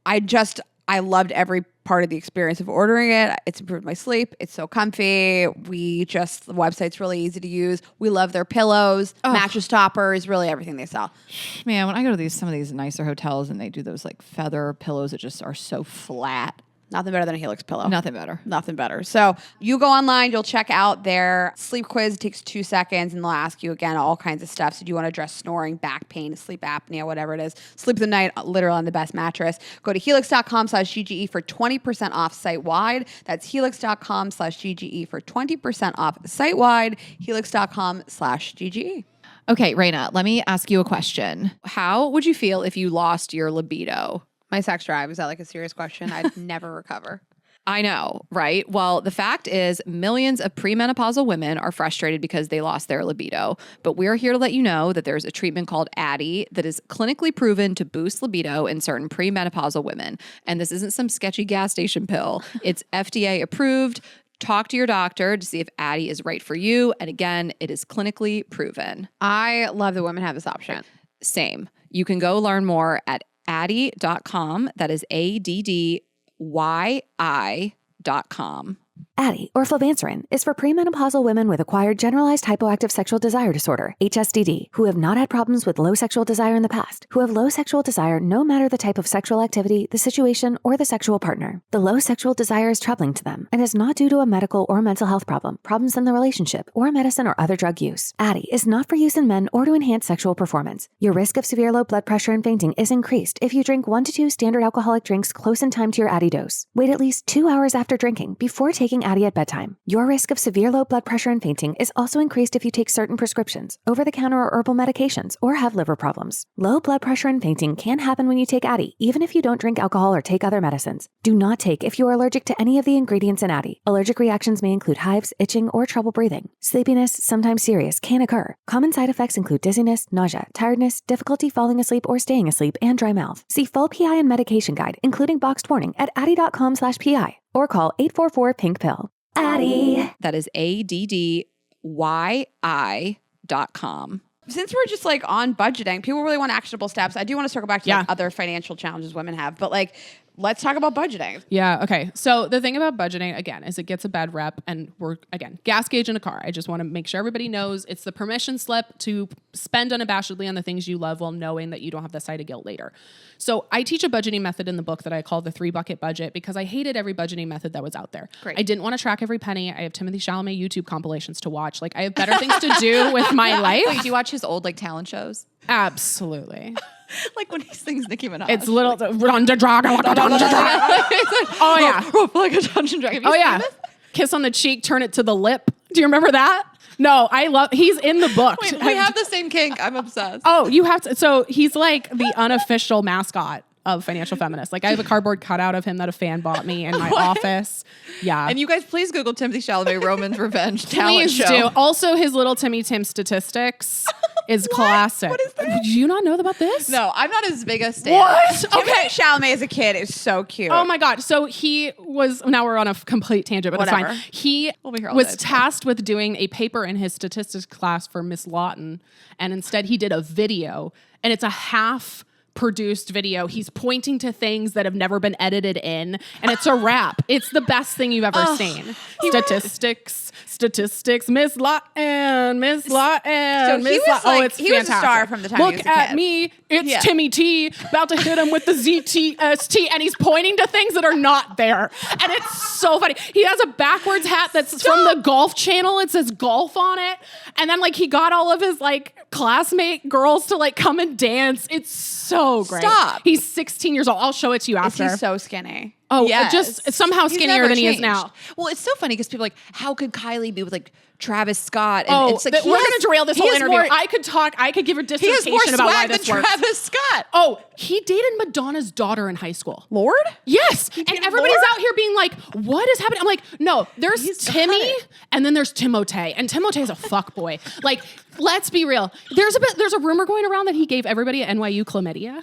I loved every part of the experience of ordering it. It's improved my sleep. It's so comfy. The website's really easy to use. We love their pillows, mattress toppers, really everything they sell. Man, when I go to some of these nicer hotels and they do those like feather pillows that just are so flat. Nothing better than a Helix pillow. Nothing better. Nothing better. So you go online, you'll check out their sleep quiz. It takes 2 seconds, and they'll ask you again all kinds of stuff. So do you want to address snoring, back pain, sleep apnea, whatever it is? Sleep the night, literally on the best mattress. Go to helix.com/GGE for 20% off site-wide. That's helix.com/GGE for 20% off site-wide. Helix.com/GGE. Okay, Rayna, let me ask you a question. How would you feel if you lost your libido? My sex drive, is that like a serious question? I'd never recover. I know, right? Well, the fact is millions of premenopausal women are frustrated because they lost their libido. But we're here to let you know that there's a treatment called Addyi that is clinically proven to boost libido in certain premenopausal women. And this isn't some sketchy gas station pill. It's FDA approved. Talk to your doctor to see if Addyi is right for you. And again, it is clinically proven. I love that women have this option. Same. You can go learn more at Addyi.com. That is ADDYI.com. Addyi, or flibanserin, is for premenopausal women with acquired generalized hypoactive sexual desire disorder, HSDD, who have not had problems with low sexual desire in the past, who have low sexual desire no matter the type of sexual activity, the situation, or the sexual partner. The low sexual desire is troubling to them and is not due to a medical or mental health problem, problems in the relationship, or medicine or other drug use. Addyi is not for use in men or to enhance sexual performance. Your risk of severe low blood pressure and fainting is increased if you drink 1 to 2 standard alcoholic drinks close in time to your Addyi dose. Wait at least 2 hours after drinking before taking taking Addyi at bedtime. Your risk of severe low blood pressure and fainting is also increased if you take certain prescriptions, over-the-counter or herbal medications, or have liver problems. Low blood pressure and fainting can happen when you take Addyi, even if you don't drink alcohol or take other medicines. Do not take if you are allergic to any of the ingredients in Addyi. Allergic reactions may include hives, itching, or trouble breathing. Sleepiness, sometimes serious, can occur. Common side effects include dizziness, nausea, tiredness, difficulty falling asleep or staying asleep, and dry mouth. See full PI and medication guide, including boxed warning, at addyi.com/PI or call 844-PINK-PILL. Addyi. That is ADDYI.com. Since we're just like on budgeting, people really want actionable steps. I do want to circle back to like, other financial challenges women have, but like, let's talk about budgeting. Yeah. Okay. So the thing about budgeting, again, is it gets a bad rep, and we're, again, gas gauge in a car. I just want to make sure everybody knows it's the permission slip to spend unabashedly on the things you love while knowing that you don't have the side of guilt later. So I teach a budgeting method in the book that I call the 3-bucket budget because I hated every budgeting method that was out there. Great. I didn't want to track every penny. I have Timothée Chalamet YouTube compilations to watch. Like, I have better things to do with my life. Wait, do you watch his old like talent shows? Absolutely. Like when he sings Nicki Minaj. It's little Run the Dragon like a Dungeon Dragon. Oh yeah. Like a Dungeon Dragon. Oh yeah. Kiss on the cheek, turn it to the lip. Do you remember that? No, he's in the book. Wait, we have the same kink. I'm obsessed. Oh, you have to. So he's like the unofficial mascot of Financial Feminist. Like, I have a cardboard cutout of him that a fan bought me in my office. Yeah. And you guys please Google Timothée Chalamet Roman's Revenge talent Please show. do. Also, his little Timmy Tim statistics is classic. What is that? Do you not know about this? No, I'm not as big a stan. What? Okay, Chalamet as a kid is so cute. Oh my God. So he was, now we're on a complete tangent, but Whatever. it's fine. He We'll be here all was day. tasked with doing a paper in his statistics class for Miss Lawton. And instead he did a video, and it's a half produced video. He's pointing to things that have never been edited in, and it's a wrap. It's the best thing you've ever seen. Statistics, Miss Lawton, Miss Lawton. So he was like, it's he was a fantastic. star from the time he Look was a at kid. me, it's Yeah. Timmy T, about to hit him with the ZTST, and he's pointing to things that are not there. And it's so funny. He has a backwards hat that's from the Golf Channel. It says golf on it. And then like he got all of his like classmate girls to like come and dance. It's so great. Stop. He's 16 years old. I'll show it to you Is after. he so skinny? Oh, Yes. just somehow He's skinnier never than he is changed. now. Well, it's so funny because people are like, how could Kylie be with like Travis Scott? And Oh, it's like we're going to derail this whole interview. More, I could give a he has dissertation more about why swag than this works. Travis Scott. Oh, he dated Madonna's daughter in high school. Lord? Yes. And dated everybody's Lord? out here being like, what is happening? I'm like, no, there's He's got Timmy it. and then there's Timothée. And Timothee's a fuckboy. Like, let's be real. There's a rumor going around that he gave everybody at NYU chlamydia.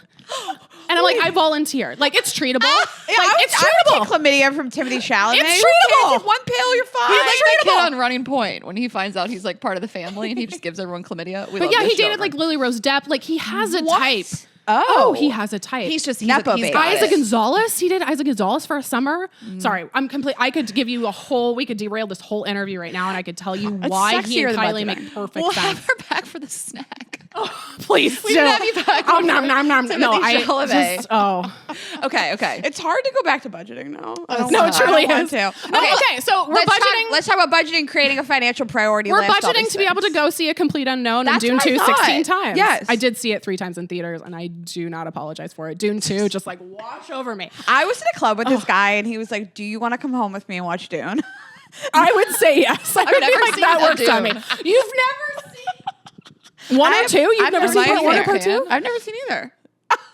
And I'm like, I volunteer. Like, it's treatable. Yeah, like, I it's would treatable. take chlamydia from Timothée Chalamet. It's Who cares? treatable. If one pill, you're fine. He's like the treatable. kid on Running Point when he finds out he's like part of the family and he just gives everyone chlamydia. We But love yeah, this he show dated over. like Lily Rose Depp. Like, he has a type. Oh. He has a type. He's Nepo baby. got Isa it. Gonzalez. He did Isa Gonzalez for a summer. Sorry, I'm complete. I could give you we could derail this whole interview right now, and I could tell you why he sexier and than Kylie budgeting. make perfect We'll sense. have her back for the snack. Please, We can have you back. Oh, nom, nom, nom. No, Timothée I Chalamet. just, oh. Okay. It's hard to go back to budgeting now. No, it truly I is. don't want to. Okay, so we're budgeting. Let's talk about budgeting, creating a financial priority We're list. all budgeting these to be able to things. go see A Complete Unknown That's and Dune what I 2 thought. 16 times. Yes. I did see it 3 times in theaters, and I do not apologize for it. Dune 2, just like watch over me. I was in a club with this guy, and he was like, "Do you want to come home with me and watch Dune?" I would say yes. I would be never like, seen that that works on me. Dune. You've never seen 1 or 2? You've never seen part 1 or part 2? I've never seen either.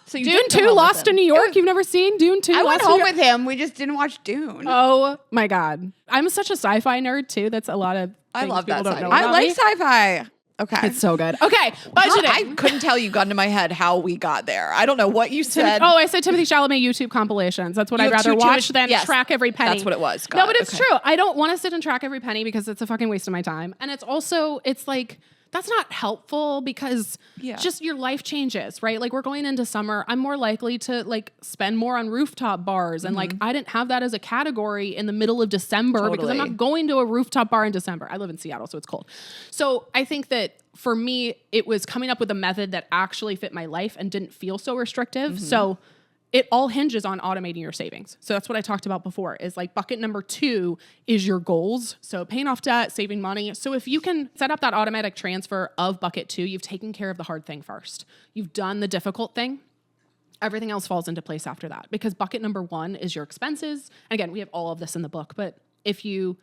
So you Dune did come 2 home with Lost him. in New York. You've never seen Dune 2 I went Lost in home New York? with him. We just didn't watch Dune. Oh my God. I'm such a sci-fi nerd too. That's a lot of I things love people that don't know sci-fi. I about like me. sci-fi. Okay. It's so good. Okay, budgeting. I couldn't tell you gun to my head how we got there. I don't know what you said. I said Timothée Chalamet YouTube compilations. That's what You I'd have rather too watch much- than yes, track every penny. that's what it was. No, Got but it. it's Okay. true. I don't want to sit and track every penny because it's a fucking waste of my time. And it's also, it's like, that's not helpful because just your life changes, right? Like we're going into summer. I'm more likely to like spend more on rooftop bars. And like, I didn't have that as a category in the middle of December because I'm Totally. not going to a rooftop bar in December. I live in Seattle, so it's cold. So I think that for me, it was coming up with a method that actually fit my life and didn't feel so restrictive. So it all hinges on automating your savings. So that's what I talked about before is like bucket number 2 is your goals. So paying off debt, saving money. So if you can set up that automatic transfer of bucket 2, you've taken care of the hard thing first. You've done the difficult thing. Everything else falls into place after that because bucket number 1 is your expenses. And again, we have all of this in the book, but if you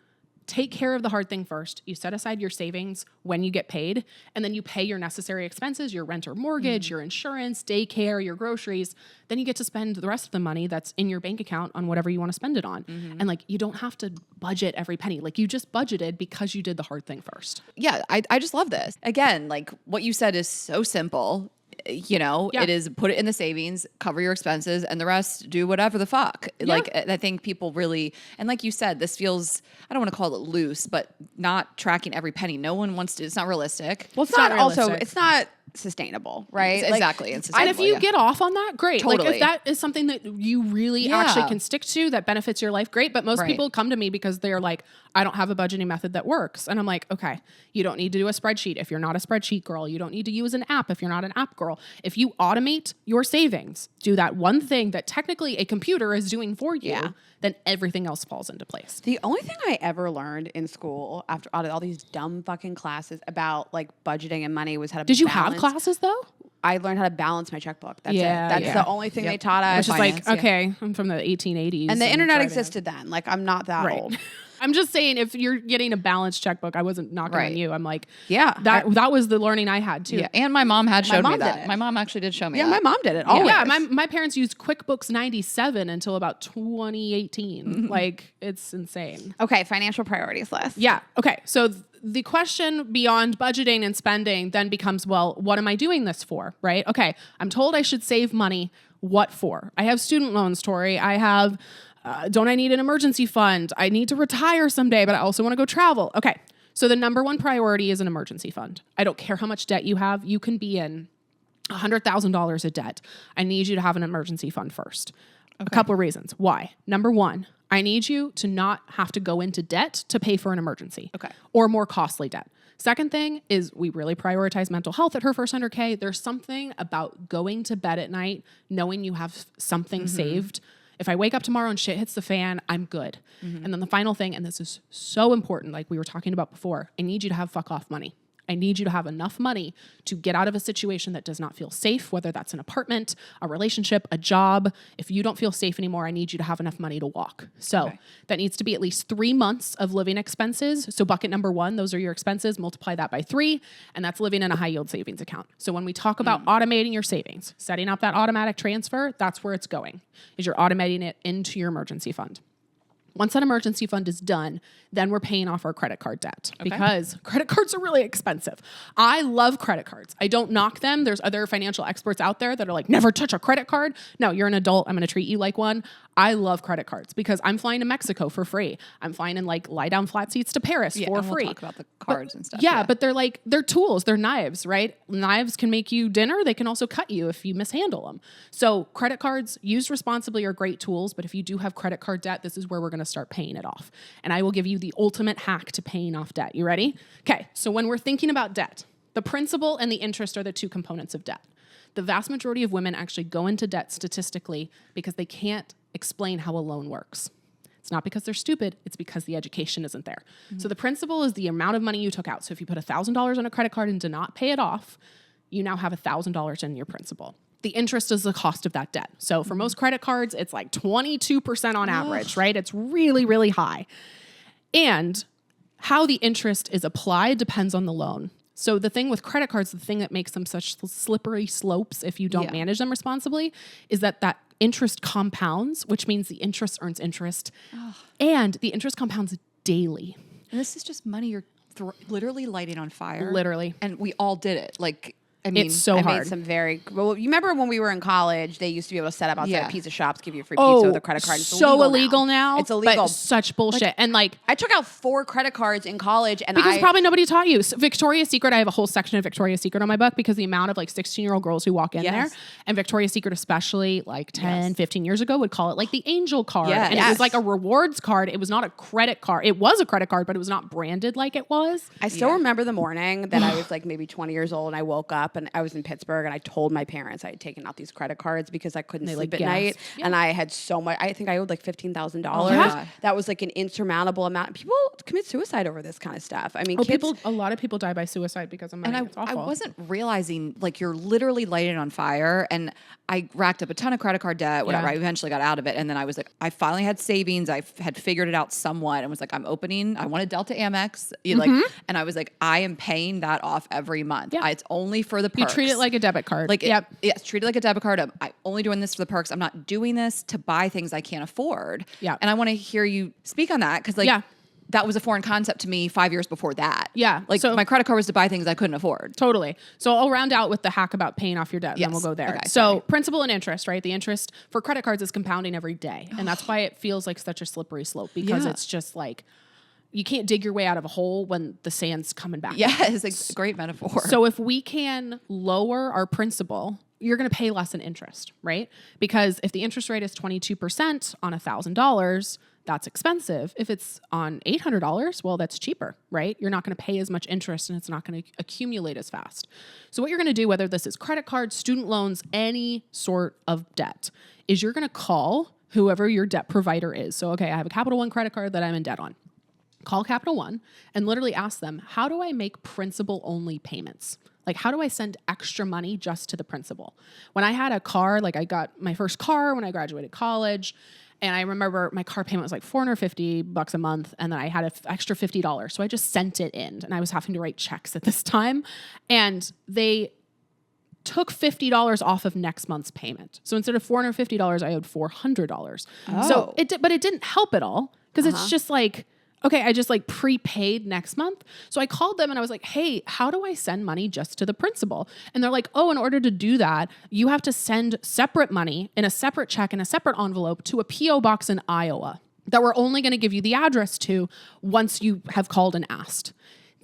take care of the hard thing first, you set aside your savings when you get paid, and then you pay your necessary expenses, your rent or mortgage, your insurance, daycare, your groceries, then you get to spend the rest of the money that's in your bank account on whatever you want to spend it on. And like, you don't have to budget every penny. Like, you just budgeted because you did the hard thing first. Yeah, I just love this. Again, like what you said is so simple. You know, it is put it in the savings, cover your expenses, and the rest do whatever the fuck. Like, I think people really, and like you said, this feels, I don't want to call it loose, but not tracking every penny. No one wants to, it's not realistic. Well, it's not also, it's not sustainable, right? Exactly. And if you get off on that, great. Totally. Like, if that is something that you really actually can stick to that benefits your life, great. But most people come to me because they're like, I don't have a budgeting method that works. And I'm like, okay, you don't need to do a spreadsheet if you're not a spreadsheet girl. You don't need to use an app if you're not an app girl. If you automate your savings, do that one thing that technically a computer is doing for you, then everything else falls into place. The only thing I ever learned in school after all these dumb fucking classes about like budgeting and money was how to Did you have classes though? I learned how to balance my checkbook. That's it. That's the only thing they taught us. Which is like, okay, I'm from the 1880s. And the internet existed then. Like, I'm not that old. I'm just saying, if you're getting a balanced checkbook, I wasn't knocking on you. I'm like, that was the learning I had too. Yeah, and my mom had showed me that. My mom actually did show me that. Yeah, my mom did it. Always. Yeah, my parents used QuickBooks 97 until about 2018. Like, it's insane. Okay, financial priorities list. Yeah. Okay. So the question beyond budgeting and spending then becomes, well, what am I doing this for? Right? Okay. I'm told I should save money. What for? I have student loans, Tori. I have, don't I need an emergency fund? I need to retire someday, but I also want to go travel. Okay. So the number one priority is an emergency fund. I don't care how much debt you have. You can be in $100,000 of debt. I need you to have an emergency fund first. A couple of reasons. Why? Number one, I need you to not have to go into debt to pay for an emergency. Or more costly debt. Second thing is we really prioritize mental health at her first 100K. There's something about going to bed at night, knowing you have something saved. If I wake up tomorrow and shit hits the fan, I'm good. And then the final thing, and this is so important, like we were talking about before, I need you to have fuck off money. I need you to have enough money to get out of a situation that does not feel safe, whether that's an apartment, a relationship, a job. If you don't feel safe anymore, I need you to have enough money to walk. So that needs to be at least 3 months of living expenses. So bucket number one, those are your expenses, multiply that by 3, and that's living in a high yield savings account. So when we talk about automating your savings, setting up that automatic transfer, that's where it's going, is you're automating it into your emergency fund. Once that emergency fund is done, then we're paying off our credit card debt because credit cards are really expensive. I love credit cards. I don't knock them. There's other financial experts out there that are like, never touch a credit card. No, you're an adult. I'm going to treat you like one. I love credit cards because I'm flying to Mexico for free. I'm flying in like lie down flat seats to Paris for and free. We'll talk about the cards and stuff. But they're tools. They're knives, right? Knives can make you dinner. They can also cut you if you mishandle them. So credit cards used responsibly are great tools. But if you do have credit card debt, this is where we're going to start paying it off. And I will give you the ultimate hack to paying off debt. You ready? Okay. So when we're thinking about debt, the principal and the interest are the two components of debt. The vast majority of women actually go into debt statistically because they can't explain how a loan works. It's not because they're stupid. It's because the education isn't there. So the principal is the amount of money you took out. So if you put $1,000 on a credit card and did not pay it off, you now have $1,000 in your principal. The interest is the cost of that debt. So for most credit cards, it's like 22% on average, right? It's really, really high. And how the interest is applied depends on the loan. So the thing with credit cards, the thing that makes them such slippery slopes if you don't manage them responsibly, is that interest compounds, which means the interest earns interest. And the interest compounds daily. And this is just money you're literally lighting on fire. Literally. And we all did it. Like, I mean, it's so I hard. made some well, you remember when we were in college, they used to be able to set up outside pizza shops, give you a free pizza with a credit card. It's so illegal now. It's illegal. But such bullshit. And like, I took out 4 credit cards in college and because probably nobody taught you. So Victoria's Secret, I have a whole section of Victoria's Secret on my book because the amount of like 16-year-old girls who walk in there, and Victoria's Secret especially like 10, 15 years ago would call it like the angel card. And it was like a rewards card. It was not a credit card. It was a credit card, but it was not branded like it was. I still remember the morning that I was like maybe 20 years old and I woke up up and I was in Pittsburgh and I told my parents I had taken out these credit cards because I couldn't sleep like at night. gasped. Yeah. And I had so much, I think I owed like $15,000. Yeah. That was like an insurmountable amount. People commit suicide over this kind of stuff. I mean, a lot of people die by suicide because of money. And It's I awful. wasn't realizing like you're literally lighting it on fire. And I racked up a ton of credit card debt, whatever. Yeah. I eventually got out of it. And then I was like, I finally had savings. I had figured it out somewhat and was like, I wanted Delta Amex. And I was like, I am paying that off every month. Yeah. It's only for the you perks. treat it like a debit card. Like, yep. Yes, treat it like a debit card. I'm only doing this for the perks. I'm not doing this to buy things I can't afford. Yeah. And I want to hear you speak on that because Yeah. that was a foreign concept to me 5 years before that. Yeah. Like So- my credit card was to buy things I couldn't afford. Totally. So I'll round out with the hack about paying off your debt, and then Yes. we'll go there. Okay, so sorry. principal and interest, right? The interest for credit cards is compounding every day. And that's why it feels like such a slippery slope because Yeah. it's just like you can't dig your way out of a hole when the sand's coming back. Yes, it's a great metaphor. So if we can lower our principal, you're going to pay less in interest, right? Because if the interest rate is 22% on $1,000, that's expensive. If it's on $800, well, that's cheaper, right? You're not going to pay as much interest and it's not going to accumulate as fast. So what you're going to do, whether this is credit cards, student loans, any sort of debt, is you're going to call whoever your debt provider is. So, okay, I have a Capital One credit card that I'm in debt on. Call Capital One and literally ask them, how do I make principal only payments? Like, how do I send extra money just to the principal? When I had a car, like I got my first car when I graduated college, and I remember my car payment was like $450 a month, and then I had an extra $50. So I just sent it in, and I was having to write checks at this time. And they took $50 off of next month's payment. So instead of $450, I owed $400. So but it didn't help at all because it's just like, okay, I just like prepaid next month. So I called them and I was like, hey, how do I send money just to the principal? And they're like, oh, in order to do that, you have to send separate money in a separate check in a separate envelope to a P.O. box in Iowa that we're only going to give you the address to once you have called and asked.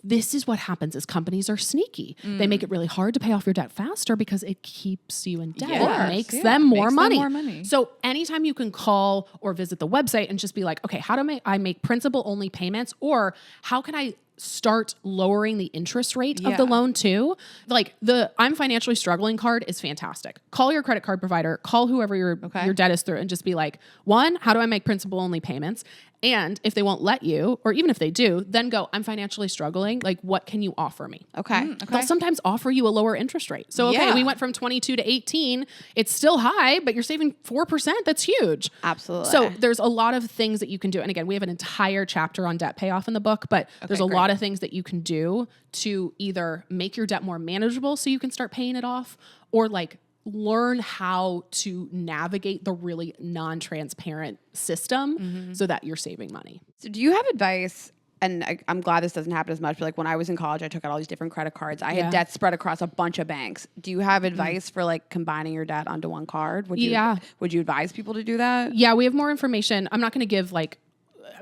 This is what happens is companies are sneaky. They make it really hard to pay off your debt faster because it keeps you in debt. Yes, It makes yeah, them more makes them money. more money. So anytime you can call or visit the website and just be like, okay, how do I make principal only payments, or how can I start lowering the interest rate of the loan too? Like the I'm financially struggling card is fantastic. Call your credit card provider, call whoever your debt is through, and just be like, one, how do I make principal only payments? And if they won't let you, or even if they do, then go, I'm financially struggling. Like, what can you offer me? Okay. They'll sometimes offer you a lower interest rate. So, okay, Yeah. we went from 22 to 18. It's still high, but you're saving 4%. That's huge. Absolutely. So there's a lot of things that you can do. And again, we have an entire chapter on debt payoff in the book, but there's a lot of things that you can do to either make your debt more manageable so you can start paying it off, or like learn how to navigate the really non-transparent system so that you're saving money. So do you have advice? And I'm glad this doesn't happen as much, but like when I was in college, I took out all these different credit cards. I had debt spread across a bunch of banks. Do you have advice for like combining your debt onto one card? Would you advise people to do that? Yeah, we have more information. I'm not going to give like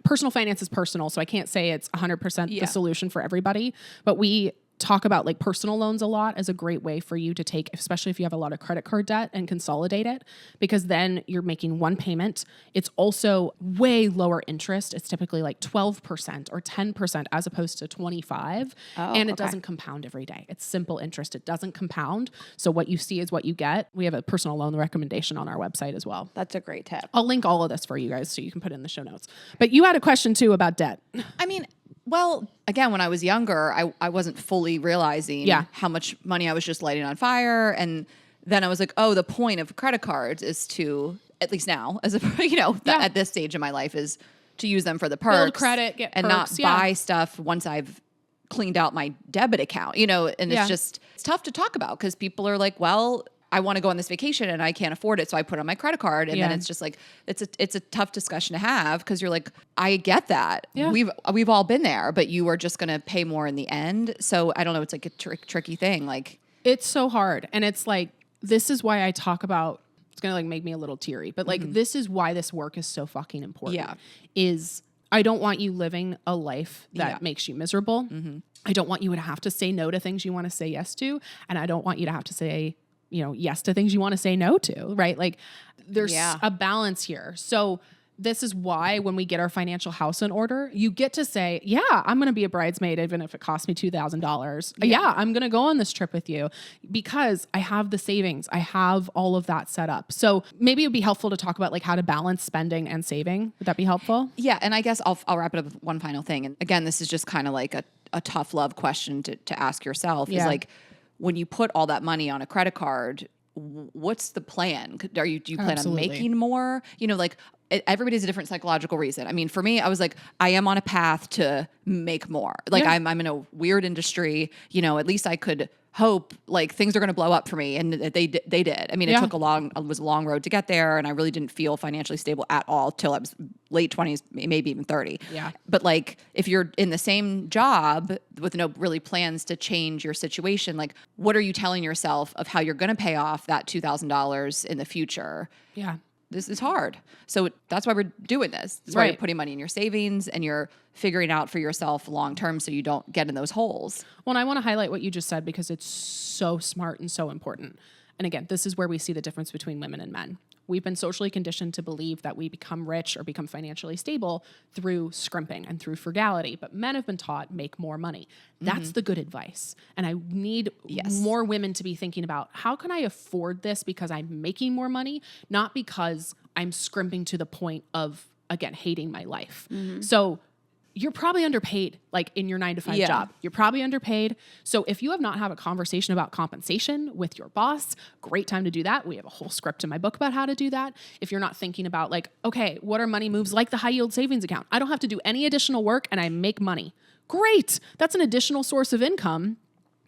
personal finance is personal, so I can't say it's 100% the solution for everybody, but we talk about like personal loans a lot as a great way for you to take, especially if you have a lot of credit card debt, and consolidate it, because then you're making one payment. It's also way lower interest. It's typically like 12% or 10% as opposed to 25. And it doesn't compound every day. It's simple interest. It doesn't compound. So what you see is what you get. We have a personal loan recommendation on our website as well. That's a great tip. I'll link all of this for you guys so you can put it in the show notes. But you had a question too about debt. I mean, well, again, when I was younger, I wasn't fully realizing how much money I was just lighting on fire. And then I was like, oh, the point of credit cards is to, at least now, as a, at this stage in my life, is to use them for the perks. Build credit, get and perks, not buy stuff once I've cleaned out my debit account, and it's tough to talk about because people are like, well, I want to go on this vacation and I can't afford it, so I put it on my credit card. And then it's just like, it's a tough discussion to have because you're like, I get that. Yeah. We've all been there, but you are just going to pay more in the end. So I don't know. It's like a tricky thing. Like, it's so hard. And it's like, this is why I talk about, it's going to like make me a little teary, but like, this is why this work is so fucking important. Yeah. Is I don't want you living a life that makes you miserable. I don't want you to have to say no to things you want to say yes to. And I don't want you to have to say, yes to things you want to say no to, right? Like there's a balance here. So this is why when we get our financial house in order, you get to say, yeah, I'm going to be a bridesmaid even if it costs me $2,000. Yeah, I'm going to go on this trip with you because I have the savings. I have all of that set up. So maybe it'd be helpful to talk about like how to balance spending and saving. Would that be helpful? Yeah. And I guess I'll wrap it up with one final thing. And again, this is just kind of like a tough love question to ask yourself is like, when you put all that money on a credit card, what's the plan? Do you plan on making more? Like everybody has a different psychological reason. I mean, for me, I was like, I am on a path to make more. Like I'm in a weird industry, at least I could hope like things are going to blow up for me. And they did. I mean, it was a long road to get there. And I really didn't feel financially stable at all till I was late 20s, maybe even 30. Yeah. But like, if you're in the same job with no really plans to change your situation, like what are you telling yourself of how you're going to pay off that $2,000 in the future? Yeah. This is hard. So that's why we're doing this. That's why you're putting money in your savings and you're figuring out for yourself long-term so you don't get in those holes. Well, and I want to highlight what you just said because it's so smart and so important. And again, this is where we see the difference between women and men. We've been socially conditioned to believe that we become rich or become financially stable through scrimping and through frugality, but men have been taught make more money. That's the good advice. And I need more women to be thinking about how can I afford this because I'm making more money, not because I'm scrimping to the point of, again, hating my life. So you're probably underpaid, like in your 9-to-5 job. You're probably underpaid. So if you have not had a conversation about compensation with your boss, great time to do that. We have a whole script in my book about how to do that. If you're not thinking about like, okay, what are money moves like the high yield savings account? I don't have to do any additional work and I make money. Great. That's an additional source of income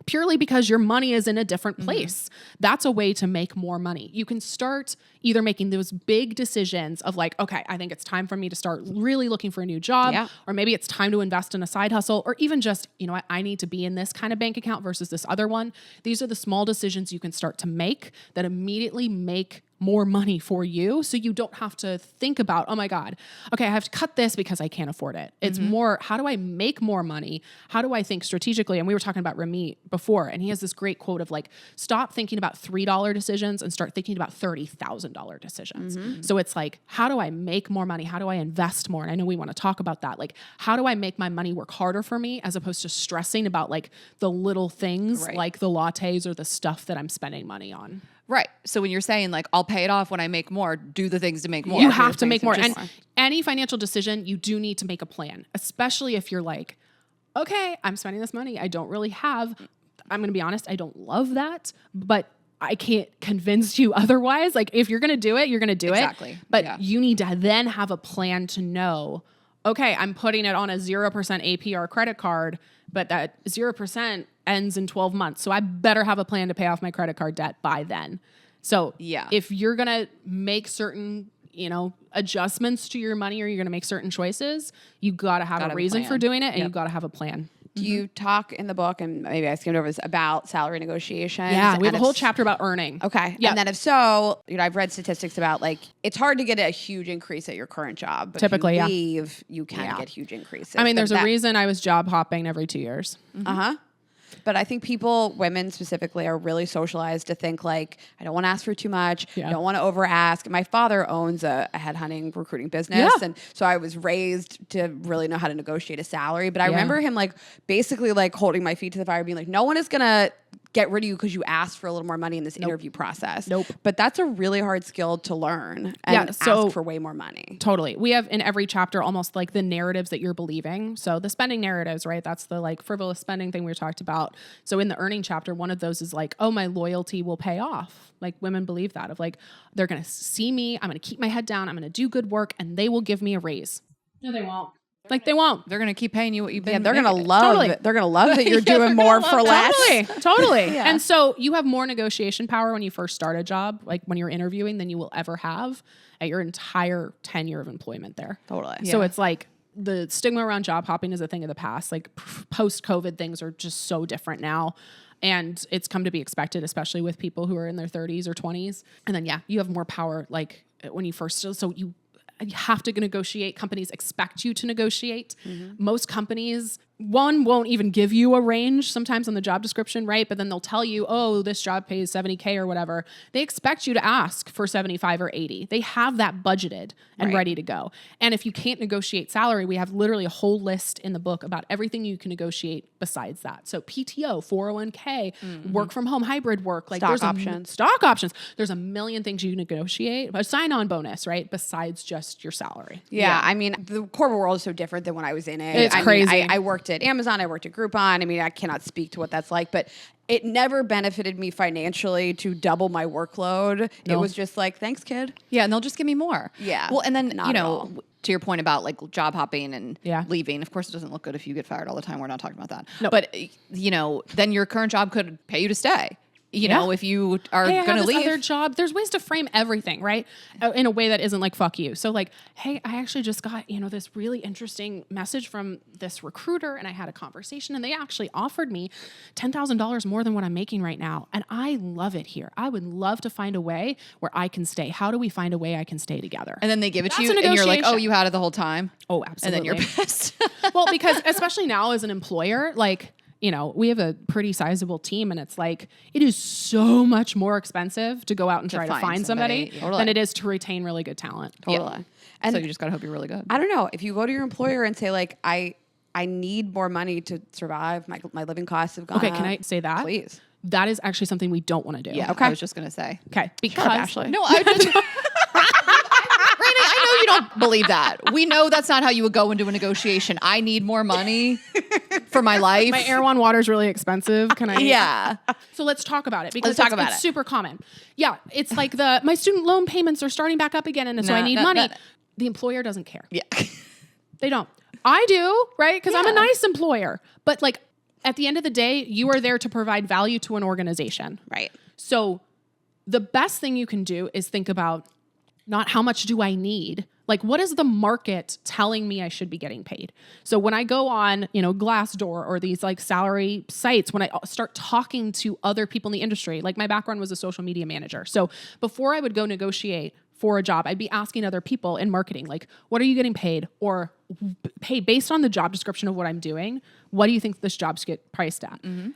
purely because your money is in a different place. That's a way to make more money. You can start either making those big decisions of like, okay, I think it's time for me to start really looking for a new job, or maybe it's time to invest in a side hustle, or even just, you know what, I need to be in this kind of bank account versus this other one. These are the small decisions you can start to make that immediately make more money for you. So you don't have to think about, oh my God, okay, I have to cut this because I can't afford it. It's more, how do I make more money? How do I think strategically? And we were talking about Ramit before, and he has this great quote of like, stop thinking about $3 decisions and start thinking about $30,000 decisions. So it's like, how do I make more money? How do I invest more? And I know we want to talk about that. Like, how do I make my money work harder for me as opposed to stressing about like the little things like the lattes or the stuff that I'm spending money on. Right. So when you're saying like, I'll pay it off when I make more, do the things to make more. You have to make more. And any financial decision, you do need to make a plan, especially if you're like, okay, I'm spending this money I don't really have. I'm going to be honest, I don't love that, but I can't convince you otherwise. Like if you're going to do it, you're going to do it. But you need to then have a plan to know, okay, I'm putting it on a 0% APR credit card, but that 0% ends in 12 months. So I better have a plan to pay off my credit card debt by then. So if you're going to make certain, adjustments to your money or you're going to make certain choices, you got to have a reason for doing it and you got to have a plan. Do you talk in the book, and maybe I skimmed over this, about salary negotiations? Yeah, we have a whole chapter about earning. Okay. And then if so, I've read statistics about like, it's hard to get a huge increase at your current job. But typically, if you leave, you can get huge increases. I mean, there's a reason I was job hopping every 2 years. But I think women specifically, are really socialized to think like, I don't want to ask for too much. I don't want to over ask. My father owns a headhunting recruiting business. And so I was raised to really know how to negotiate a salary. But I remember him like basically like holding my feet to the fire, being like, no one is going to get rid of you because you asked for a little more money in this interview process. But that's a really hard skill to learn and ask for way more money. Totally. We have in every chapter almost like the narratives that you're believing. So the spending narratives, right? That's the like frivolous spending thing we talked about. So in the earning chapter, one of those is like, oh, my loyalty will pay off. Like women believe that of like, they're going to see me. I'm going to keep my head down. I'm going to do good work and they will give me a raise. No, they won't. Like they won't. They're going to keep paying you what you've been. They're going to love it. They're going to love that you're doing more for less. Totally. And so you have more negotiation power when you first start a job, like when you're interviewing, than you will ever have at your entire tenure of employment there. Totally. So it's like the stigma around job hopping is a thing of the past. Like post-COVID, things are just so different now. And it's come to be expected, especially with people who are in their 30s or 20s. And then, you have more power like when you first, so you have to negotiate. Companies expect you to negotiate. Most companies one won't even give you a range sometimes on the job description, right? But then they'll tell you, oh, this job pays 70K or whatever. They expect you to ask for 75 or 80. They have that budgeted and ready to go. And if you can't negotiate salary, we have literally a whole list in the book about everything you can negotiate besides that. So PTO, 401k, work from home, hybrid work, like Stock options. Stock options. There's a million things you negotiate. A sign-on bonus, right? Besides just your salary. Yeah, I mean, the corporate world is so different than when I was in it. It's crazy. I worked at Amazon, I worked at Groupon. I mean, I cannot speak to what that's like, but it never benefited me financially to double my workload. It was just like, thanks, kid. Yeah, and they'll just give me more. Yeah. Well, and then, Not you at know, all. to your point about like job hopping and Yeah. leaving, of course, it doesn't look good if you get fired all the time. We're not talking about that. No. But, you know, then your current job could pay you to stay. You know, if you are hey, I going to have this leave. other job. There's ways to frame everything, right? In a way that isn't like, fuck you. So like, hey, I actually just got, you know, this really interesting message from this recruiter and I had a conversation and they actually offered me $10,000 more than what I'm making right now. And I love it here. I would love to find a way where I can stay. How do we find a way I can stay together? And then they give it to That's you a and you're like, oh, negotiation. you had it the whole time. Oh, And absolutely. then you're pissed. Well, because especially now as an employer, like, you know, we have a pretty sizable team and it's like, it is so much more expensive to go out and try to find find somebody somebody. than it is to retain really good talent. Totally. And So you just got to hope you're really good. I don't know, if you go to your employer and say like, I need more money to survive, my living costs have gone Okay, up. can I say that? Please. That is actually something we don't want to do. Yeah, Okay. I was just going to say. Okay. Because Ashley. No, I just... Rayna, I know you don't believe that. We know that's not how you would go into a negotiation. I need more money for my life. my Erewhon water is really expensive. Can I? Yeah. So let's talk about it because Let's talk it's about it. super common. Yeah. It's like my student loan payments are starting back up again and so I need money. The employer doesn't care. Yeah. They don't. I do, right? Because I'm a nice employer. But like at the end of the day, you are there to provide value to an organization. Right. So the best thing you can do is think about not how much do I need? Like, what is the market telling me I should be getting paid? So when I go on, you know, Glassdoor or these like salary sites, when I start talking to other people in the industry, like my background was a social media manager. So before I would go negotiate for a job, I'd be asking other people in marketing, like, what are you getting paid? Or, hey, based on the job description of what I'm doing, what do you think this job's get priced at? Mm-hmm.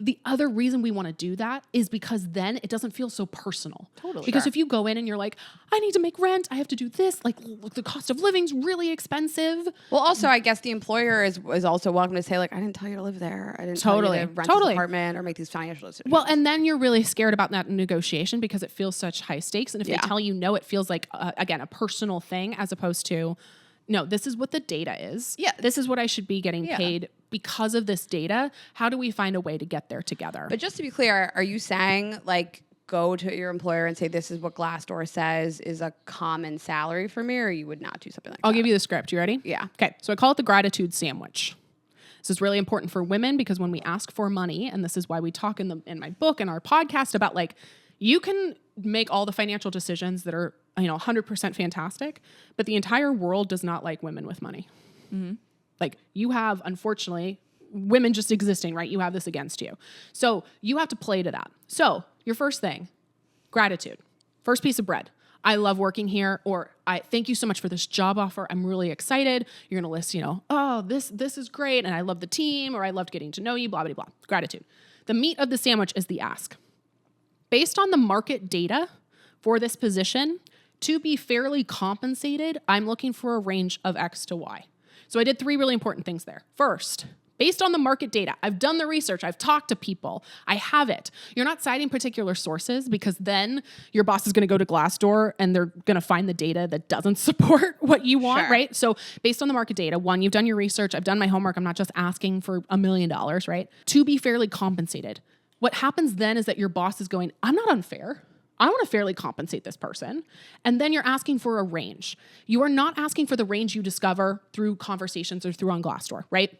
The other reason we want to do that is because then it doesn't feel so personal. Totally. Because if you go in and you're like, I need to make rent, I have to do this, like the cost of living's really expensive. Well, also, I guess the employer is also welcome to say, like, I didn't tell you to live there. I didn't Totally. tell you to rent Totally. this apartment or make these financial decisions. Well, and then you're really scared about that negotiation because it feels such high stakes. And if Yeah. they tell you no, it feels like, again, a personal thing as opposed to, no, this is what the data is. Yeah. This is what I should be getting Yeah. paid because of this data. How do we find a way to get there together? But just to be clear, are you saying, like, go to your employer and say, this is what Glassdoor says is a common salary for me, or you would not do something like I'll that? give you the script. You ready? Yeah. Okay. So I call it the gratitude sandwich. This is really important for women because when we ask for money, and this is why we talk in my book and our podcast about like, you can make all the financial decisions that are, 100% fantastic, but the entire world does not like women with money. Mm-hmm. Like you have, unfortunately, women just existing, right? You have this against you. So you have to play to that. So your first thing, gratitude. First piece of bread. I love working here, or I thank you so much for this job offer. I'm really excited. You're going to list, oh, this is great. And I love the team, or I loved getting to know you, blah, blah, blah. Gratitude. The meat of the sandwich is the ask. Based on the market data for this position, to be fairly compensated, I'm looking for a range of X to Y. So I did 3 really important things there. First, based on the market data, I've done the research, I've talked to people, I have it. You're not citing particular sources because then your boss is going to go to Glassdoor and they're going to find the data that doesn't support what you want, Sure. right? So based on the market data, 1, you've done your research, I've done my homework, I'm not just asking for $1 million, right? To be fairly compensated. What happens then is that your boss is going, I'm not unfair. I want to fairly compensate this person. And then you're asking for a range. You are not asking for the range you discover through conversations or through on Glassdoor, right?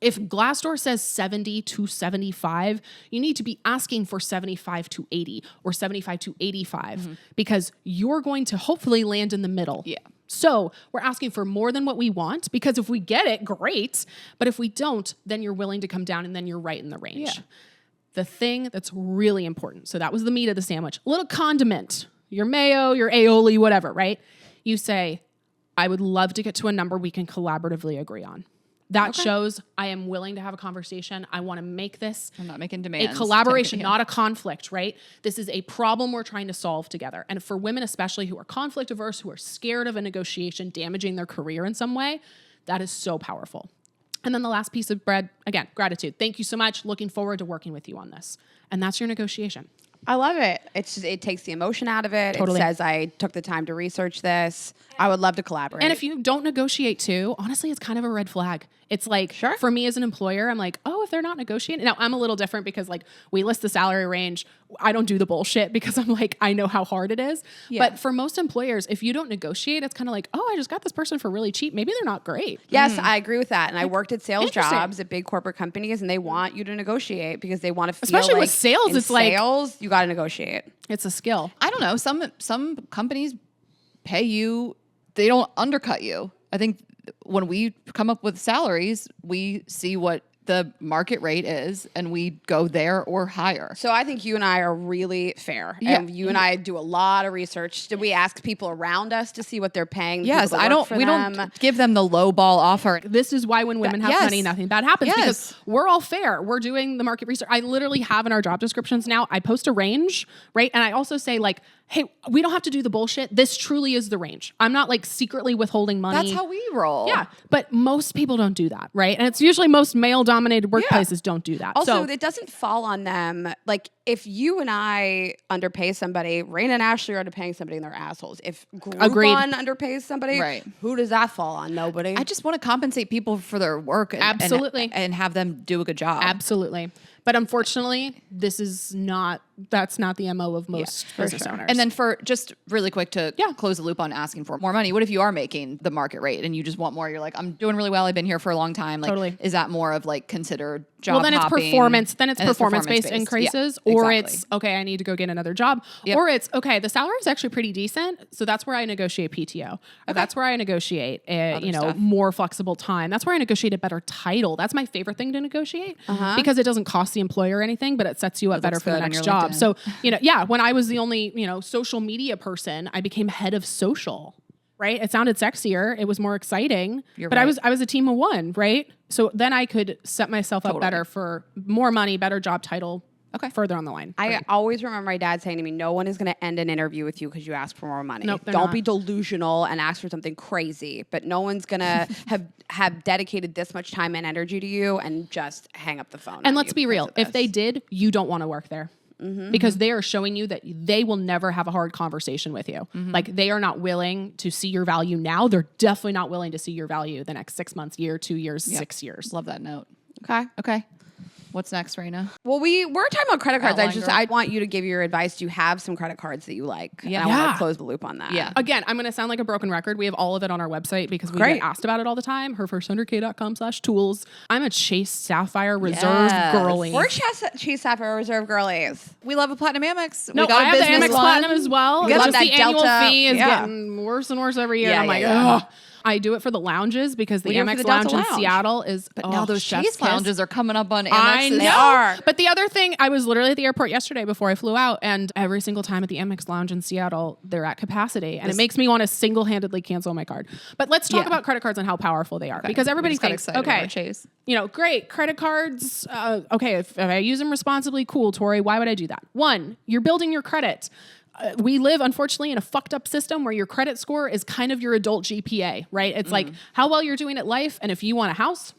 If Glassdoor says 70 to 75, you need to be asking for 75 to 80 or 75 to 85 because you're going to hopefully land in the middle. Yeah. So we're asking for more than what we want because if we get it, great. But if we don't, then you're willing to come down and then you're right in the range. Yeah. The thing that's really important. So that was the meat of the sandwich. A little condiment, your mayo, your aioli, whatever, right? You say, I would love to get to a number we can collaboratively agree on. That shows I am willing to have a conversation. I want to make this I'm not making demands. a collaboration, not a conflict, right? This is a problem we're trying to solve together. And for women, especially who are conflict averse, who are scared of a negotiation damaging their career in some way, that is so powerful. And then the last piece of bread, again, gratitude. Thank you so much. Looking forward to working with you on this. And that's your negotiation. I love it. It's just, it takes the emotion out of it. Totally. It says I took the time to research this. I would love to collaborate. And if you don't negotiate too, honestly, it's kind of a red flag. It's like, for me as an employer, I'm like, oh, if they're not negotiating. Now, I'm a little different because like we list the salary range. I don't do the bullshit because I'm like, I know how hard it is. Yeah. But for most employers, if you don't negotiate, it's kind of like, oh, I just got this person for really cheap. Maybe they're not great. Yes, I agree with that. And I worked at sales jobs at big corporate companies, and they want you to negotiate because they want to feel especially like with sales, it's like sales, you got to negotiate. It's a skill. I don't know. Some companies pay you, they don't undercut you. I think when we come up with salaries, we see what the market rate is and we go there or higher. So I think you and I are really fair. Yeah. And you and I do a lot of research. Did we ask people around us to see what they're paying? Yes, we don't give them the low ball offer. This is why when women have money, nothing bad happens because we're all fair. We're doing the market research. I literally have in our job descriptions now, I post a range, right? And I also say like, hey, we don't have to do the bullshit. This truly is the range. I'm not like secretly withholding money. That's how we roll. Yeah. But most people don't do that, right? And it's usually most male-dominated workplaces don't do that. Also, it doesn't fall on them. Like if you and I underpay somebody, Rayna and Ashley are underpaying somebody and they're assholes. If Groupon underpays somebody, who does that fall on? Nobody. I just want to compensate people for their work and have them do a good job. Absolutely. But unfortunately, that's not the MO of most business owners. And then for just really quick to close the loop on asking for more money, what if you are making the market rate and you just want more? You're like, I'm doing really well. I've been here for a long time. Like, is that more of like considered job hopping? Well, then it's performance-based increases, or it's, okay, I need to go get another job. Or it's, okay, the salary is actually pretty decent. So that's where I negotiate PTO. That's where I negotiate, more flexible time. That's where I negotiate a better title. That's my favorite thing to negotiate because it doesn't cost the employer anything, but it sets you up better for the next job. LinkedIn. So, when I was the only, social media person, I became head of social, right? It sounded sexier. It was more exciting, but I was a team of one, right? So then I could set myself up better for more money, better job title, further on the line. I always remember my dad saying to me, no one is going to end an interview with you because you ask for more money. Nope, don't be delusional and ask for something crazy, but no one's going to have dedicated this much time and energy to you and just hang up the phone. And let's be real. If they did, you don't want to work there. Because they are showing you that they will never have a hard conversation with you. Like they are not willing to see your value now. They're definitely not willing to see your value the next 6 months, year, 2 years, 6 years. Love that note. Okay. What's next, Rayna? Well, we're talking about credit cards. I want you to give your advice. Do you have some credit cards that you like? Yeah. And I want to close the loop on that. Yeah. Again, I'm going to sound like a broken record. We have all of it on our website because we get asked about it all the time. herfirst100k.com/tools. I'm a Chase Sapphire Reserve girly. We're Chase Sapphire Reserve girlies. We love a Platinum Amex. No, I have the Amex Platinum as well. We love that the annual Delta fee is getting worse and worse every year. I'm like, ugh. I do it for the lounges because the Amex Lounge in Seattle is. But now those Chase lounges are coming up on Amex. I know. They are. But the other thing, I was literally at the airport yesterday before I flew out, and every single time at the Amex Lounge in Seattle, they're at capacity, and it makes me want to single-handedly cancel my card. But let's talk about credit cards and how powerful they are, because everybody thinks, Chase. Great credit cards. If I use them responsibly, cool, Tori. Why would I do that? One, you're building your credit. We live, unfortunately, in a fucked up system where your credit score is kind of your adult GPA, right? It's like how well you're doing at life. And if you want a house,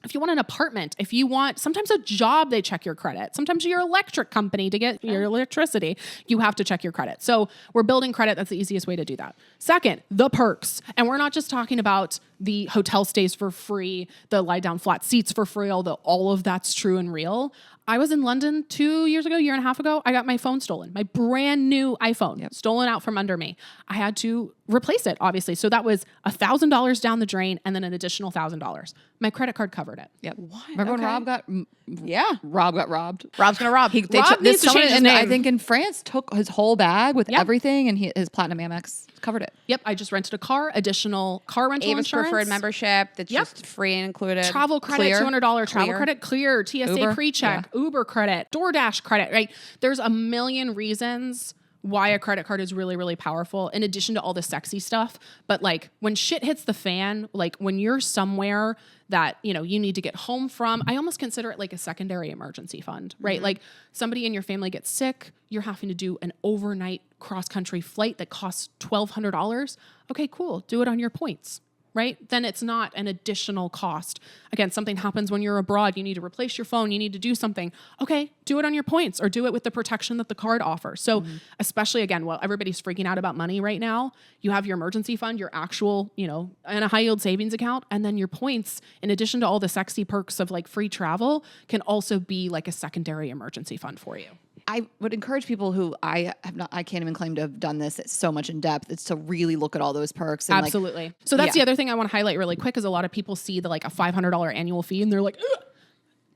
if you want an apartment, if you want sometimes a job, they check your credit. Sometimes your electric company to get your electricity, you have to check your credit. So we're building credit. That's the easiest way to do that. Second, the perks. And we're not just talking about the hotel stays for free, the lie down flat seats for free, although all of that's true and real. I was in London 2 years ago, year and a half ago. I got my phone stolen, my brand new iPhone stolen out from under me. I had to replace it, obviously. So that was $1,000 down the drain and then an additional $1,000. My credit card covered it. Yep. What? Remember when Rob got robbed? Rob's gonna rob. Rob needs to change his name. I think in France took his whole bag with everything, and his Platinum Amex covered it. Yep. I just rented a car, additional car rental Avis insurance. preferred membership that's just free and included. Travel credit, $200 travel credit, Clear, TSA Uber, pre-check, Uber credit, DoorDash credit, right? There's a million reasons why a credit card is really, really powerful in addition to all the sexy stuff. But like when shit hits the fan, like when you're somewhere that, you know, you need to get home from, I almost consider it like a secondary emergency fund, right? Like somebody in your family gets sick, you're having to do an overnight cross-country flight that costs $1,200. Okay, cool. Do it on your points. Right? Then it's not an additional cost. Again, something happens when you're abroad. You need to replace your phone. You need to do something. Okay, do it on your points or do it with the protection that the card offers. So especially again, while everybody's freaking out about money right now, you have your emergency fund, your actual, you know, and a high yield savings account. And then your points, in addition to all the sexy perks of like free travel, can also be like a secondary emergency fund for you. I would encourage people who I can't even claim to have done this so much in depth. It's to really look at all those perks. And Absolutely. So that's the other thing I want to highlight really quick is a lot of people see the like a $500 annual fee and they're like, ugh.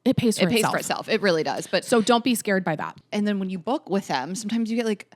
It pays for itself. It really does. But so don't be scared by that. And then when you book with them, sometimes you get like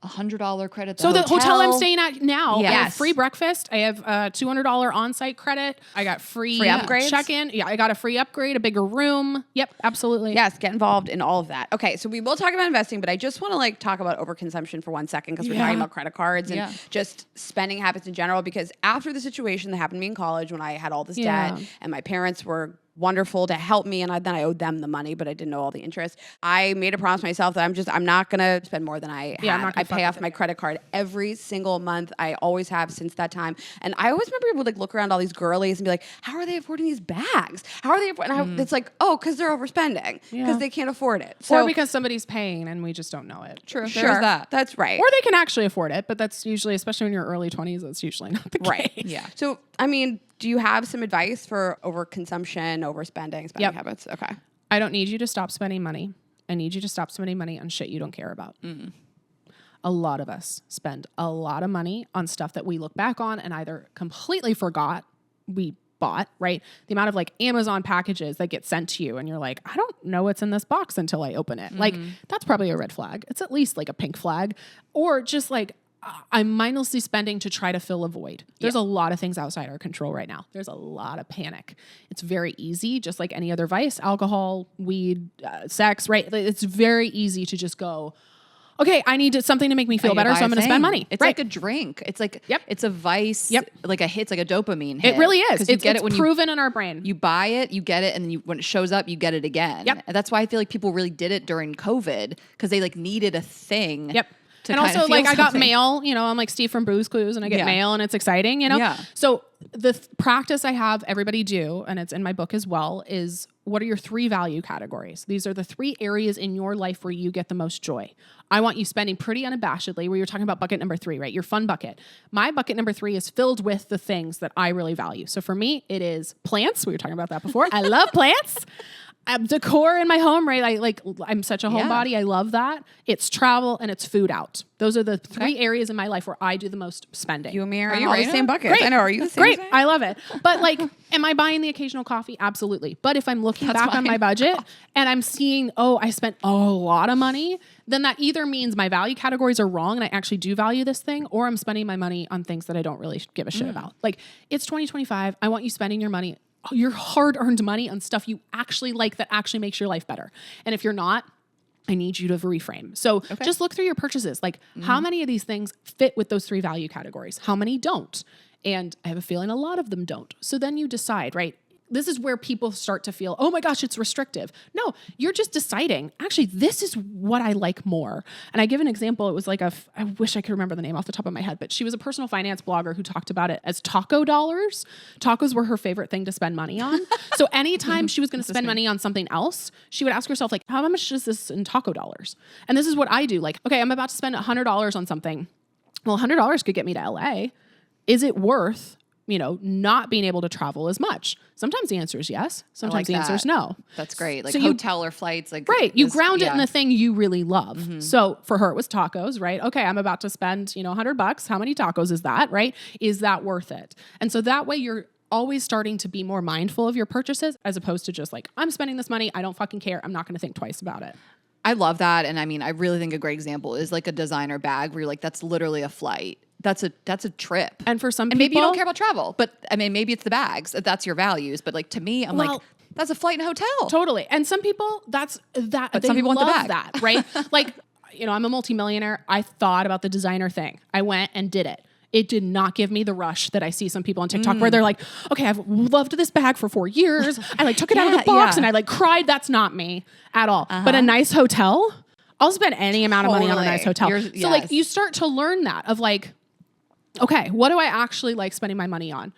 $100 credit. So the hotel I'm staying at now, Yes. I have free breakfast. I have $200 on-site credit. I got free upgrades? check-in. Yeah, I got a free upgrade, a bigger room. Yep, absolutely. Yes, get involved in all of that. Okay, so we will talk about investing, but I just want to like talk about overconsumption for 1 second because we're talking about credit cards and just spending habits in general. Because after the situation that happened to me in college when I had all this debt and my parents were wonderful to help me, and then I owed them the money, but I didn't know all the interest. I made a promise to myself that I'm not gonna spend more than I had. I pay off my credit card every single month. I always have since that time. And I always remember people would like look around all these girlies and be like, how are they affording these bags? How are they affording? It's like, oh, because they're overspending because they can't afford it. So, or because somebody's paying and we just don't know it. True. Sure, There's that. That's right. Or they can actually afford it, but that's usually, especially in your early 20s, that's usually not the case. Yeah. So, I mean, do you have some advice for overconsumption, overspending, spending habits? Okay. I don't need you to stop spending money. I need you to stop spending money on shit you don't care about. A lot of us spend a lot of money on stuff that we look back on and either completely forgot we bought, right? The amount of like Amazon packages that get sent to you and you're like, I don't know what's in this box until I open it. Like that's probably a red flag. It's at least like a pink flag. Or just like, I'm mindlessly spending to try to fill a void. There's a lot of things outside our control right now. There's a lot of panic. It's very easy, just like any other vice, alcohol, weed, sex, right? It's very easy to just go, okay, I need something to make me feel better, so I'm going to spend money. It's like a drink. It's like, it's a vice, like a hit, like a dopamine hit. It really is. It's proven in our brain. You buy it, you get it, and then when it shows up, you get it again. And that's why I feel like people really did it during COVID because they like needed a thing. And also, like, I got mail, you know, I'm like Steve from Booze Clues and I get mail and it's exciting, you know? So the practice I have everybody do, and it's in my book as well, is what are your 3 value categories? These are the 3 areas in your life where you get the most joy. I want you spending pretty unabashedly, where you're talking about bucket number 3, right? Your fun bucket. My bucket number 3 is filled with the things that I really value. So for me, it is plants. We were talking about that before. I love plants. Decor in my home, right? I'm such a homebody. I love that. It's travel and it's food out. Those are the 3 areas in my life where I do the most spending. You and me are all the same bucket. I know. Are you the same? Great. I love it. But like, am I buying the occasional coffee? Absolutely. But if I'm looking back on my budget and I'm seeing, oh, I spent a lot of money, then that either means my value categories are wrong and I actually do value this thing, or I'm spending my money on things that I don't really give a shit about. Like, it's 2025. I want you spending your money, your hard-earned money, on stuff you actually like that actually makes your life better. And if you're not, I need you to reframe. So just look through your purchases. Like, how many of these things fit with those 3 value categories? How many don't? And I have a feeling a lot of them don't. So then you decide, right? This is where people start to feel, oh my gosh, it's restrictive. No, you're just deciding, actually, this is what I like more. And I give an example. It was like I wish I could remember the name off the top of my head, but she was a personal finance blogger who talked about it as taco dollars. Tacos were her favorite thing to spend money on. So anytime she was going to spend money on something else, she would ask herself, like, how much is this in taco dollars? And this is what I do. Like, okay, I'm about to spend $100 on something. Well, $100 could get me to LA. Is it worth, you know, not being able to travel as much? Sometimes the answer is yes. Sometimes the answer is no. That's great. Like, so hotel or flights. Like, you ground it in the thing you really love. So for her, it was tacos, right? Okay, I'm about to spend, you know, $100. How many tacos is that, right? Is that worth it? And so that way you're always starting to be more mindful of your purchases, as opposed to just like, I'm spending this money, I don't fucking care, I'm not going to think twice about it. I love that. And I mean, I really think a great example is like a designer bag where you're like, that's literally a flight. That's a trip. And for some people, maybe you don't care about travel, but I mean, maybe it's the bags. That's your values. But like, to me, I'm like, that's a flight and a hotel. Totally. And some people, that's that. But they some people love want the bag. that, right? Like, I'm a multimillionaire. I thought about the designer thing. I went and did it. It did not give me the rush that I see some people on TikTok where they're like, okay, I've loved this bag for 4 years. I like took it out of the box and I like cried. That's not me at all. But a nice hotel, I'll spend any amount of money on a nice hotel. So like you start to learn that of like, okay, what do I actually like spending my money on?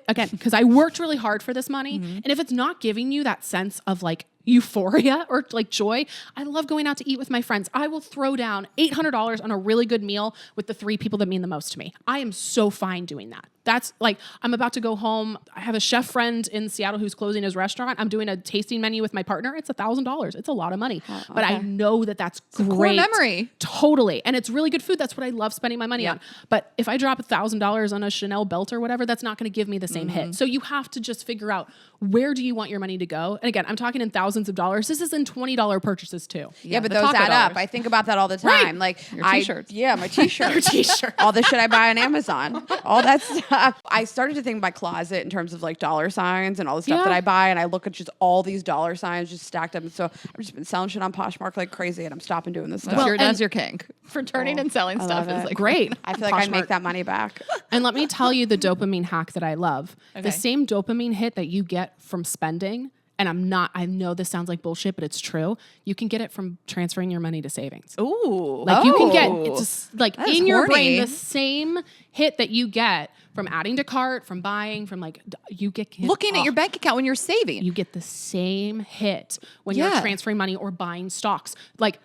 Again, because I worked really hard for this money. And if it's not giving you that sense of like euphoria or like joy, I love going out to eat with my friends. I will throw down $800 on a really good meal with the 3 people that mean the most to me. I am so fine doing that. That's like, I'm about to go home. I have a chef friend in Seattle who's closing his restaurant. I'm doing a tasting menu with my partner. It's $1,000. It's a lot of money, but I know that that's great. Core memory. Totally. And it's really good food. That's what I love spending my money on. But if I drop $1,000 on a Chanel belt or whatever, that's not going to give me the same hit. So you have to just figure out, where do you want your money to go? And again, I'm talking in thousands of dollars. This is in $20 purchases too. Yeah, but those add up. I think about that all the time. Right. Like your t-shirts. My t-shirts. Your t-shirt. All the shit I buy on Amazon. All that stuff. I started to think of my closet in terms of like dollar signs and all the stuff that I buy. And I look at just all these dollar signs just stacked up. And so I've just been selling shit on Poshmark like crazy, and I'm stopping doing this stuff. That's your kink. Returning and selling stuff is like great. I feel like I make that money back. And let me tell you the dopamine hack that I love. The same dopamine hit that you get from spending, and I know this sounds like bullshit, but it's true. You can get it from transferring your money to savings. Ooh. Like you can get, it's just like That is in your horny. brain, the same hit that you get from adding to cart, from buying, from like, you get Looking at your bank account when you're saving. You get the same hit when you're transferring money or buying stocks. Like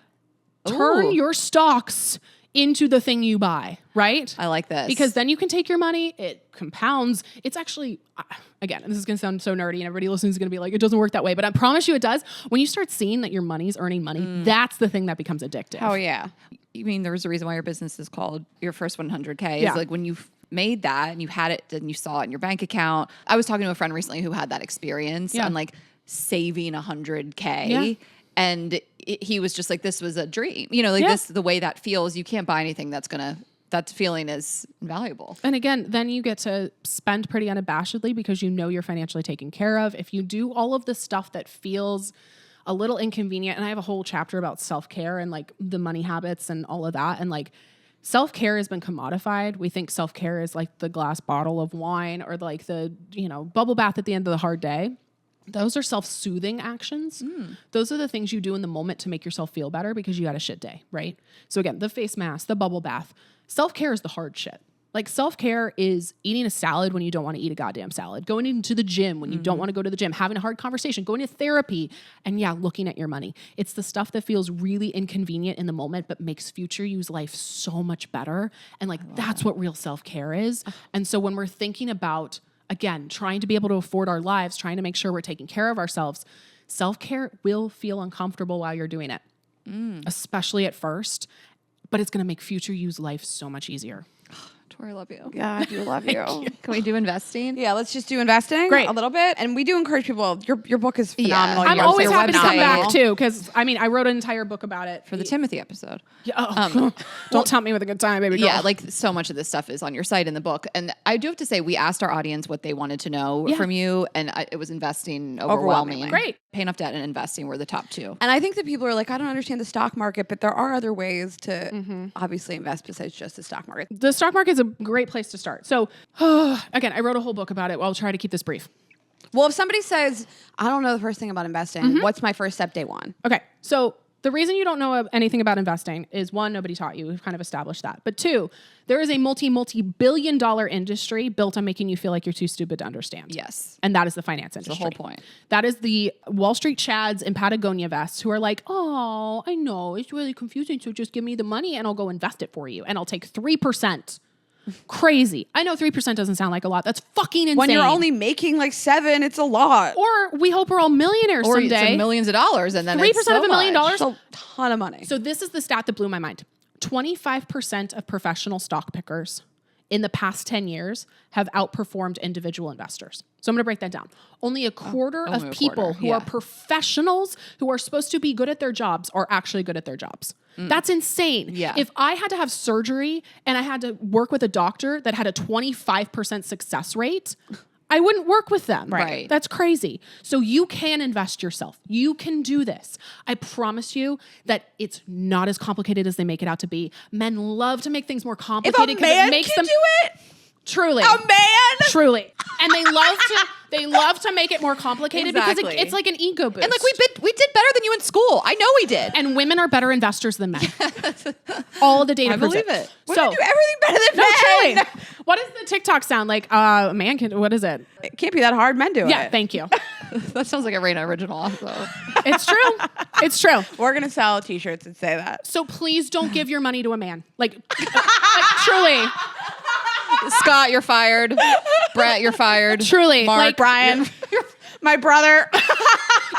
turn your stocks into the thing you buy, right? I like this. Because then you can take your money, it compounds. It's actually, again, this is going to sound so nerdy and everybody listening is going to be like, it doesn't work that way. But I promise you it does. When you start seeing that your money's earning money, that's the thing that becomes addictive. Oh, yeah. You mean there was a reason why your business is called Your First 100K? Yeah. Is like when you made that and you had it and you saw it in your bank account. I was talking to a friend recently who had that experience on like saving 100K. Yeah. And he was just like, this was a dream. You know, like this, the way that feels, you can't buy anything that feeling is invaluable. And again, then you get to spend pretty unabashedly because you know you're financially taken care of. If you do all of the stuff that feels a little inconvenient, and I have a whole chapter about self-care and like the money habits and all of that. And like self-care has been commodified. We think self-care is like the glass bottle of wine or like the, bubble bath at the end of the hard day. Those are self-soothing actions. Those are the things you do in the moment to make yourself feel better because you had a shit day, right? So again, the face mask, the bubble bath. Self-care is the hard shit. Like self-care is eating a salad when you don't want to eat a goddamn salad, going into the gym when you don't want to go to the gym, having a hard conversation, going to therapy, and looking at your money. It's the stuff that feels really inconvenient in the moment, but makes future you's life so much better. And like, that's what real self-care is. And so when we're thinking about, again, trying to be able to afford our lives, trying to make sure we're taking care of ourselves, self-care will feel uncomfortable while you're doing it, especially at first, but it's going to make future you's life so much easier. Tori, I love you. Yeah, I do love you. Can we do investing? Yeah, let's just do investing a little bit. And we do encourage people. Your book is phenomenal. Yeah. I'm Your always website. happy to come back too, because I wrote an entire book about it. For the Timothy episode. Yeah, don't tempt me with a good time, baby girl. Yeah, like so much of this stuff is on your site in the book. And I do have to say, we asked our audience what they wanted to know from you, and it was investing overwhelming. Great. Paying off debt and investing were the top two. And I think that people are like, I don't understand the stock market, but there are other ways to obviously invest besides just the stock market. The stock market is a great place to start. So again, I wrote a whole book about it. I'll try to keep this brief. Well, if somebody says, I don't know the first thing about investing, what's my first step day one? Okay, so the reason you don't know anything about investing is one, nobody taught you. We've kind of established that. But two, there is a multi-billion-dollar industry built on making you feel like you're too stupid to understand. Yes. And that is the finance industry. The whole point. That is the Wall Street Chads in Patagonia vests who are like, oh, I know, it's really confusing, so just give me the money and I'll go invest it for you. And I'll take 3%. Crazy. I know 3% doesn't sound like a lot. That's fucking insane. When you're only making like 7, it's a lot. Or we hope we're all millionaires Or someday. it's millions of dollars, and then 3% it's so of $1 million. It's a ton of money. So this is the stat that blew my mind. 25% of professional stock pickers in the past 10 years have outperformed individual investors. So I'm going to break that down. Only a quarter of people who are professionals who are supposed to be good at their jobs are actually good at their jobs. That's insane. Yeah. If I had to have surgery and I had to work with a doctor that had a 25% success rate, I wouldn't work with them. Right. That's crazy. So you can invest yourself. You can do this. I promise you that it's not as complicated as they make it out to be. Men love to make things more If complicated a because it man makes can them do it, truly. a man. Truly. And they love to make it more complicated because Exactly. it's like an ego boost. And like we did better than you in school. I know we did. And women are better investors than men. All of the data I proves believe it. Women do everything better than No, men. truly. What does the TikTok sound like? A man can, what is it? It can't be that hard. Men do Yeah, it. thank you. That sounds like a Rayna original also. It's true. It's true. We're going to sell t-shirts that say that. So please don't give your money to a man. Like truly. Scott, you're fired. Brett, you're fired. Truly. Mark, Like, Brian, my brother.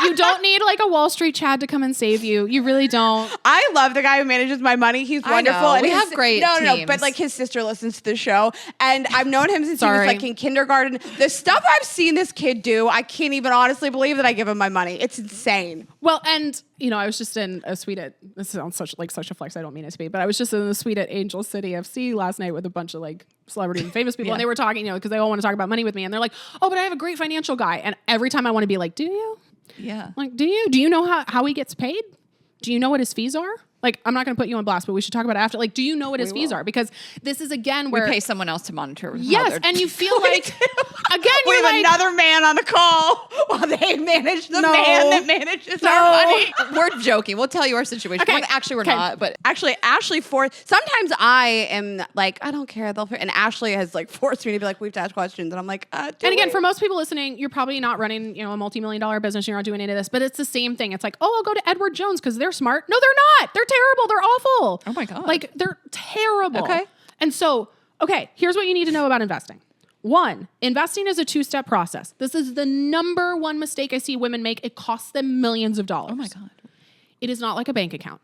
you don't need like a Wall Street Chad to come and save you. You really don't. I love the guy who manages my money. He's I wonderful. know. And We his- have great No, teams. but like his sister listens to the show, and I've known him since he Sorry. was like in kindergarten. The stuff I've seen this kid do, I can't even honestly believe that I give him my money. It's insane. Well, and I was just in a suite at, this sounds such a flex, I don't mean it to be, but I was just in the suite at Angel City FC last night with a bunch of like celebrity and famous people, Yeah. and they were talking, because they all want to talk about money with me, and they're like, oh, but I have a great financial guy, and every time I want to be like, do you? Yeah. Like, do you know how he gets paid? Do you know what his fees are? Like, I'm not going to put you on blast, but we should talk about it after. Like, do you know what his fees are? Because this is again where We pay someone else to monitor. yes, and you feel like again We you're have like, another man on the call while they manage the No. man that manages our No. money. We're joking. We'll tell you our situation. Okay. Well, actually, we're Okay. not. But Actually, Ashley sometimes I am like, I don't care. And Ashley has like forced me to be like, we have to ask questions. And I'm like, and again, for most people listening, you're probably not running, a multi-million-dollar business. You're not doing any of this, but it's the same thing. It's like, oh, I'll go to Edward Jones because they're smart. No, they're not. They're terrible. They're awful. Oh my God. Like they're terrible. Okay. And so, okay, here's what you need to know about investing. 1, investing is a 2-step process. This is the number one mistake I see women make. It costs them millions of dollars. oh my God. It is not like a bank account.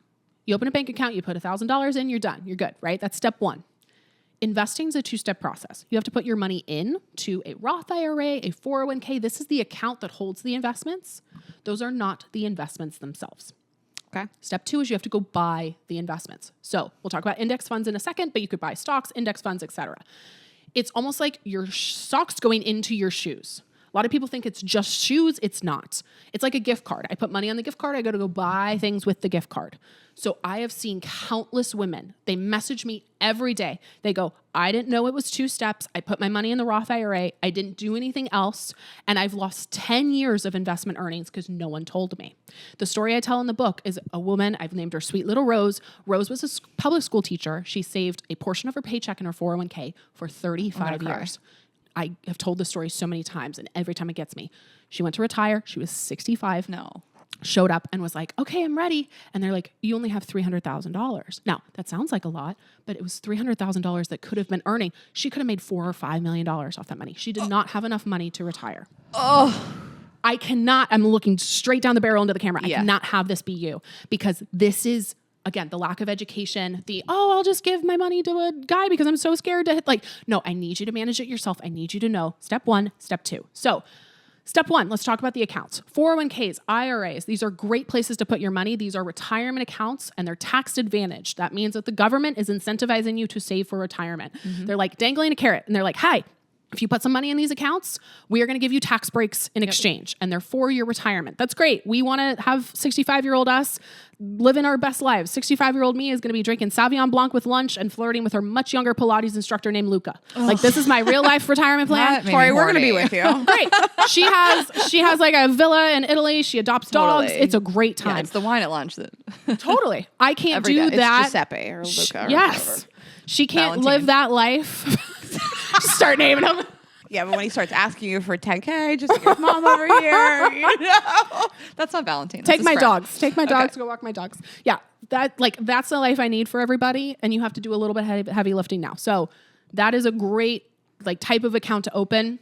You open a bank account, you put $1,000 in, you're done. You're good, right? That's step 1. Investing is a 2-step process. You have to put your money in to a Roth IRA, a 401k. This is the account that holds the investments. Those are not the investments themselves. Okay. Step 2 is you have to go buy the investments. So we'll talk about index funds in a second, but you could buy stocks, index funds, etc. It's almost like your socks going into your shoes. A lot of people think it's just shoes. It's not. It's like a gift card. I put money on the gift card. I go to go buy things with the gift card. So I have seen countless women. They message me every day. They go, I didn't know it was 2 steps. I put my money in the Roth IRA. I didn't do anything else. And I've lost 10 years of investment earnings because no one told me. The story I tell in the book is a woman, I've named her Sweet Little Rose. Rose was a public school teacher. She saved a portion of her paycheck in her 401k for 35 years. I have told this story so many times, and every time it gets me. She went to retire. She was 65. No. Showed up and was like, okay, I'm ready. And they're like, you only have $300,000. Now, that sounds like a lot, but it was $300,000 that could have been earning. She could have made $4 or $5 million off that money. She did not have enough money to retire. Oh. I cannot, I'm looking straight down the barrel into the camera. I Yeah. cannot have this be you because this is, again, the lack of education, I'll just give my money to a guy because I'm so scared to hit. Like, no, I need you to manage it yourself. I need you to know step 1, step 2. So step 1, let's talk about the accounts. 401ks, IRAs, these are great places to put your money. These are retirement accounts and they're tax advantaged. That means that the government is incentivizing you to save for retirement. They're like dangling a carrot and they're like, hey, if you put some money in these accounts, we are going to give you tax breaks in exchange. And they're for your retirement. That's great. We want to have 65-year-old us living our best lives. 65-year-old me is going to be drinking Sauvignon Blanc with lunch and flirting with her much younger Pilates instructor named Luca. Like, this is my real life retirement plan. That made me Tori, we're going to be horny. with you. Great. She has like a villa in Italy. She adopts dogs. Totally. It's a great Yeah, time. it's the wine at lunch that. Totally. I can't Every do day. It's that. Giuseppe or Luca. Or Yes. whatever. She can't Valentine. live that life. Just start naming them. Yeah, but when he starts asking you for 10K, just get mom over here, you know? That's not Valentine. Take That's my his friend. dogs. Take my dogs to go walk my dogs. Yeah, that's the life I need for everybody, and you have to do a little bit heavy lifting now. So that is a great type of account to open.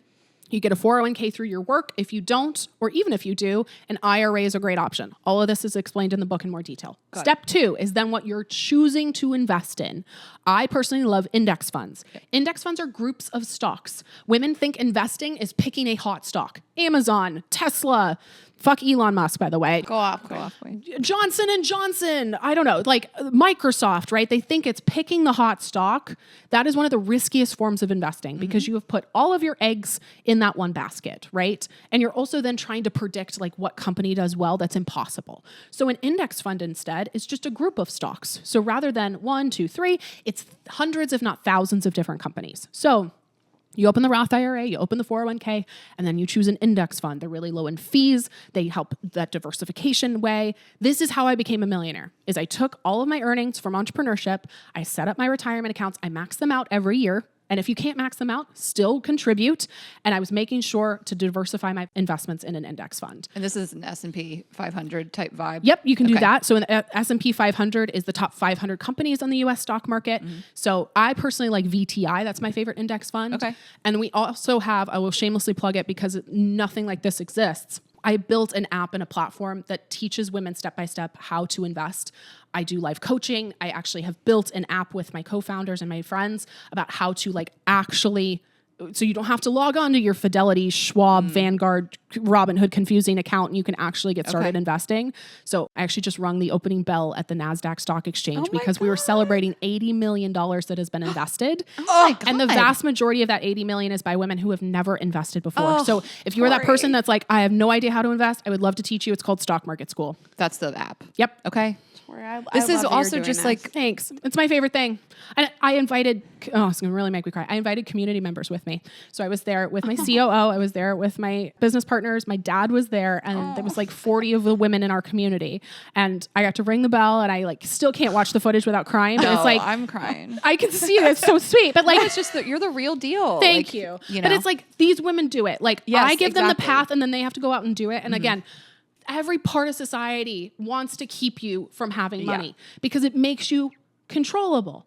You get a 401k through your work. If you don't, or even if you do, an IRA is a great option. All of this is explained in the book in more detail. Step 2 is then what you're choosing to invest in. I personally love index funds. Okay. Index funds are groups of stocks. Women think investing is picking a hot stock. Amazon, Tesla, Fuck Elon Musk, by the way. Go off. Johnson & Johnson. I don't know. Like Microsoft, right? They think it's picking the hot stock. That is one of the riskiest forms of investing because you have put all of your eggs in that one basket, right? And you're also then trying to predict like what company does well. That's impossible. So an index fund instead is just a group of stocks. So rather than 1, 2, 3, it's hundreds, if not thousands of different companies. So you open the Roth IRA, you open the 401k, and then you choose an index fund. They're really low in fees. They help that diversification way. This is how I became a millionaire, is I took all of my earnings from entrepreneurship. I set up my retirement accounts. I max them out every year. And if you can't max them out, still contribute. And I was making sure to diversify my investments in an index fund. And this is an S&P 500 type vibe? Yep, you can do that. So an S&P 500 is the top 500 companies on the U.S. stock market. So I personally like VTI. That's my favorite index fund. Okay. And we also have, I will shamelessly plug it because nothing like this exists. I built an app and a platform that teaches women step-by-step how to invest. I do live coaching. I actually have built an app with my co-founders and my friends about how to like actually, so you don't have to log on to your Fidelity, Schwab, Vanguard, Robinhood confusing account, and you can actually get started investing. So I actually just rung the opening bell at the NASDAQ Stock Exchange because we were celebrating $80 million that has been invested. And the vast majority of that $80 million is by women who have never invested before. So if you are that person that's like, I have no idea how to invest, I would love to teach you. It's called Stock Market School. That's the app. Yep. Okay. This is also just like, thanks. It's my favorite thing. And I invited, it's going to really make me cry. I invited community members with me. So I was there with my COO. I was there with my business partners. My dad was there. And there was like 40 of the women in our community. And I got to ring the bell and I like still can't watch the footage without crying. But it's like, I'm crying. I can see it. It's so sweet. But like, it's just that you're the real deal. Thank like, you. You know? But it's like these women do it. Like Yes, I give them the exactly. path and then they have to go out and do it. And again, every part of society wants to keep you from having money because it makes you controllable.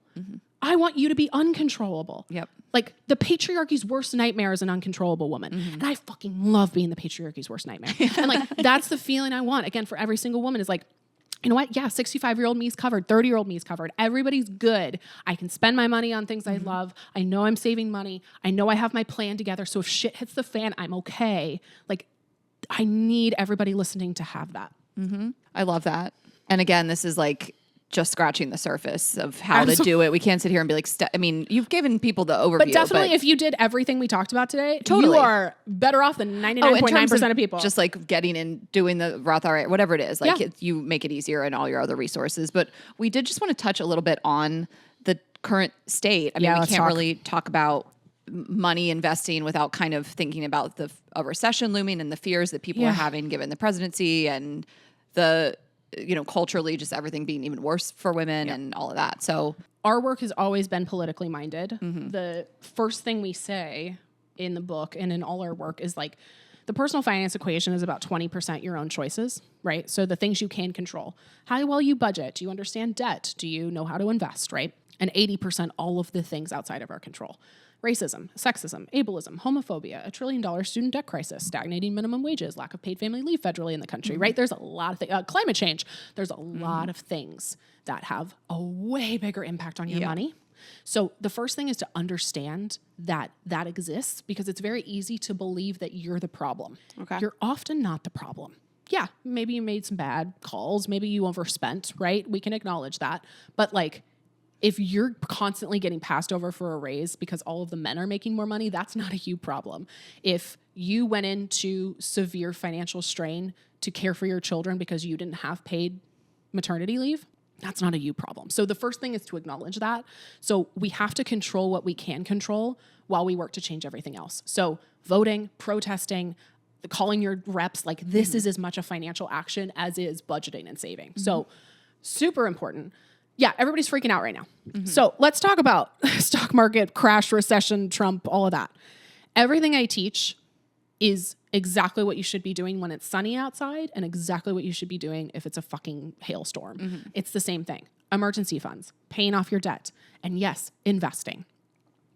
I want you to be uncontrollable. Yep. Like the patriarchy's worst nightmare is an uncontrollable woman. And I fucking love being the patriarchy's worst nightmare. And like, that's the feeling I want. Again, for every single woman is like, you know what? Yeah, 65-year-old me's covered. 30-year-old me's covered. Everybody's good. I can spend my money on things I love. I know I'm saving money. I know I have my plan together. So if shit hits the fan, I'm okay. Like, I need everybody listening to have that. I love that. And again, this is like just scratching the surface of how to do it. We can't sit here and be like, I mean, you've given people the overview. But definitely if you did everything we talked about today, you are better off than 99.9% of people. Just like getting in, doing the Roth IRA, whatever it is, like you make it easier and all your other resources. But we did just want to touch a little bit on the current state. I mean, we can't really talk about money investing without kind of thinking about a recession looming and the fears that people are having given the presidency and the, culturally just everything being even worse for women and all of that. So our work has always been politically minded. The first thing we say in the book and in all our work is like the personal finance equation is about 20% your own choices, right? So the things you can control. How well you budget. Do you understand debt? Do you know how to invest, right? And 80% all of the things outside of our control. Racism, sexism, ableism, homophobia, $1 trillion student debt crisis, stagnating minimum wages, lack of paid family leave federally in the country, right? There's a lot of things. Climate change. There's a lot of things that have a way bigger impact on your money. So the first thing is to understand that that exists because it's very easy to believe that you're the problem. Okay. You're often not the problem. Yeah, maybe you made some bad calls. Maybe you overspent, right? We can acknowledge that. But like, if you're constantly getting passed over for a raise because all of the men are making more money, that's not a you problem. If you went into severe financial strain to care for your children because you didn't have paid maternity leave, that's not a you problem. So the first thing is to acknowledge that. So we have to control what we can control while we work to change everything else. So voting, protesting, calling your reps, like this is as much a financial action as is budgeting and saving. So super important. Yeah, everybody's freaking out right now. So let's talk about stock market, crash, recession, Trump, all of that. Everything I teach is exactly what you should be doing when it's sunny outside and exactly what you should be doing if it's a fucking hailstorm. It's the same thing. Emergency funds, paying off your debt, and yes, investing.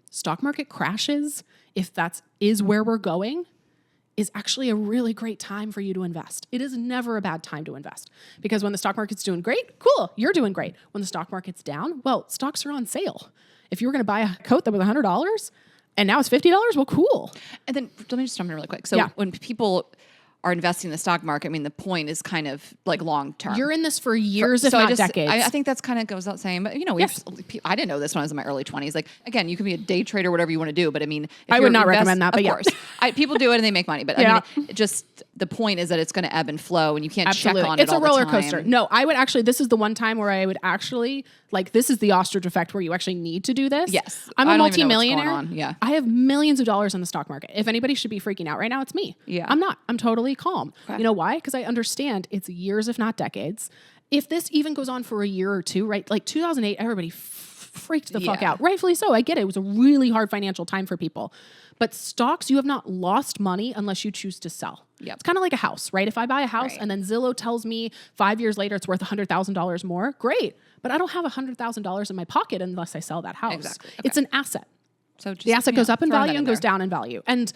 Stock market crashes, if that is where we're going, is actually a really great time for you to invest. It is never a bad time to invest because when the stock market's doing great, cool, you're doing great. When the stock market's down, well, stocks are on sale. If you were going to buy a coat that was $100 and now it's $50, well, cool. And then let me just jump in really quick. So when people are investing in the stock market, I mean, the point is kind of like long term. You're in this for years, if not decades. I think that's kind of goes without saying, but I didn't know this when I was in my early 20s. Like, again, you can be a day trader, whatever you want to do, but I mean, I would not recommend that, but of course. People do it and they make money, but I mean, just the point is that it's going to ebb and flow and you can't check on it all the time. It's a roller coaster. No, I would actually, this is the one time where I would actually, like, this is the ostrich effect where you actually need to do this. Yes. I'm a multimillionaire. Yeah. I have millions of dollars in the stock market. If anybody should be freaking out right now, it's me. Yeah. I'm not. I'm totally calm. Okay. You know why? Because I understand it's years, if not decades. If this even goes on for a year or two, right? Like 2008, everybody freaked the fuck out. Rightfully so. I get it. It was a really hard financial time for people. But stocks, you have not lost money unless you choose to sell. Yep. It's kind of like a house, right? If I buy a house and then Zillow tells me 5 years later it's worth $100,000 more, great. But I don't have $100,000 in my pocket unless I sell that house. Exactly. Okay. It's an asset. So just, the asset goes up in value and goes down in value. And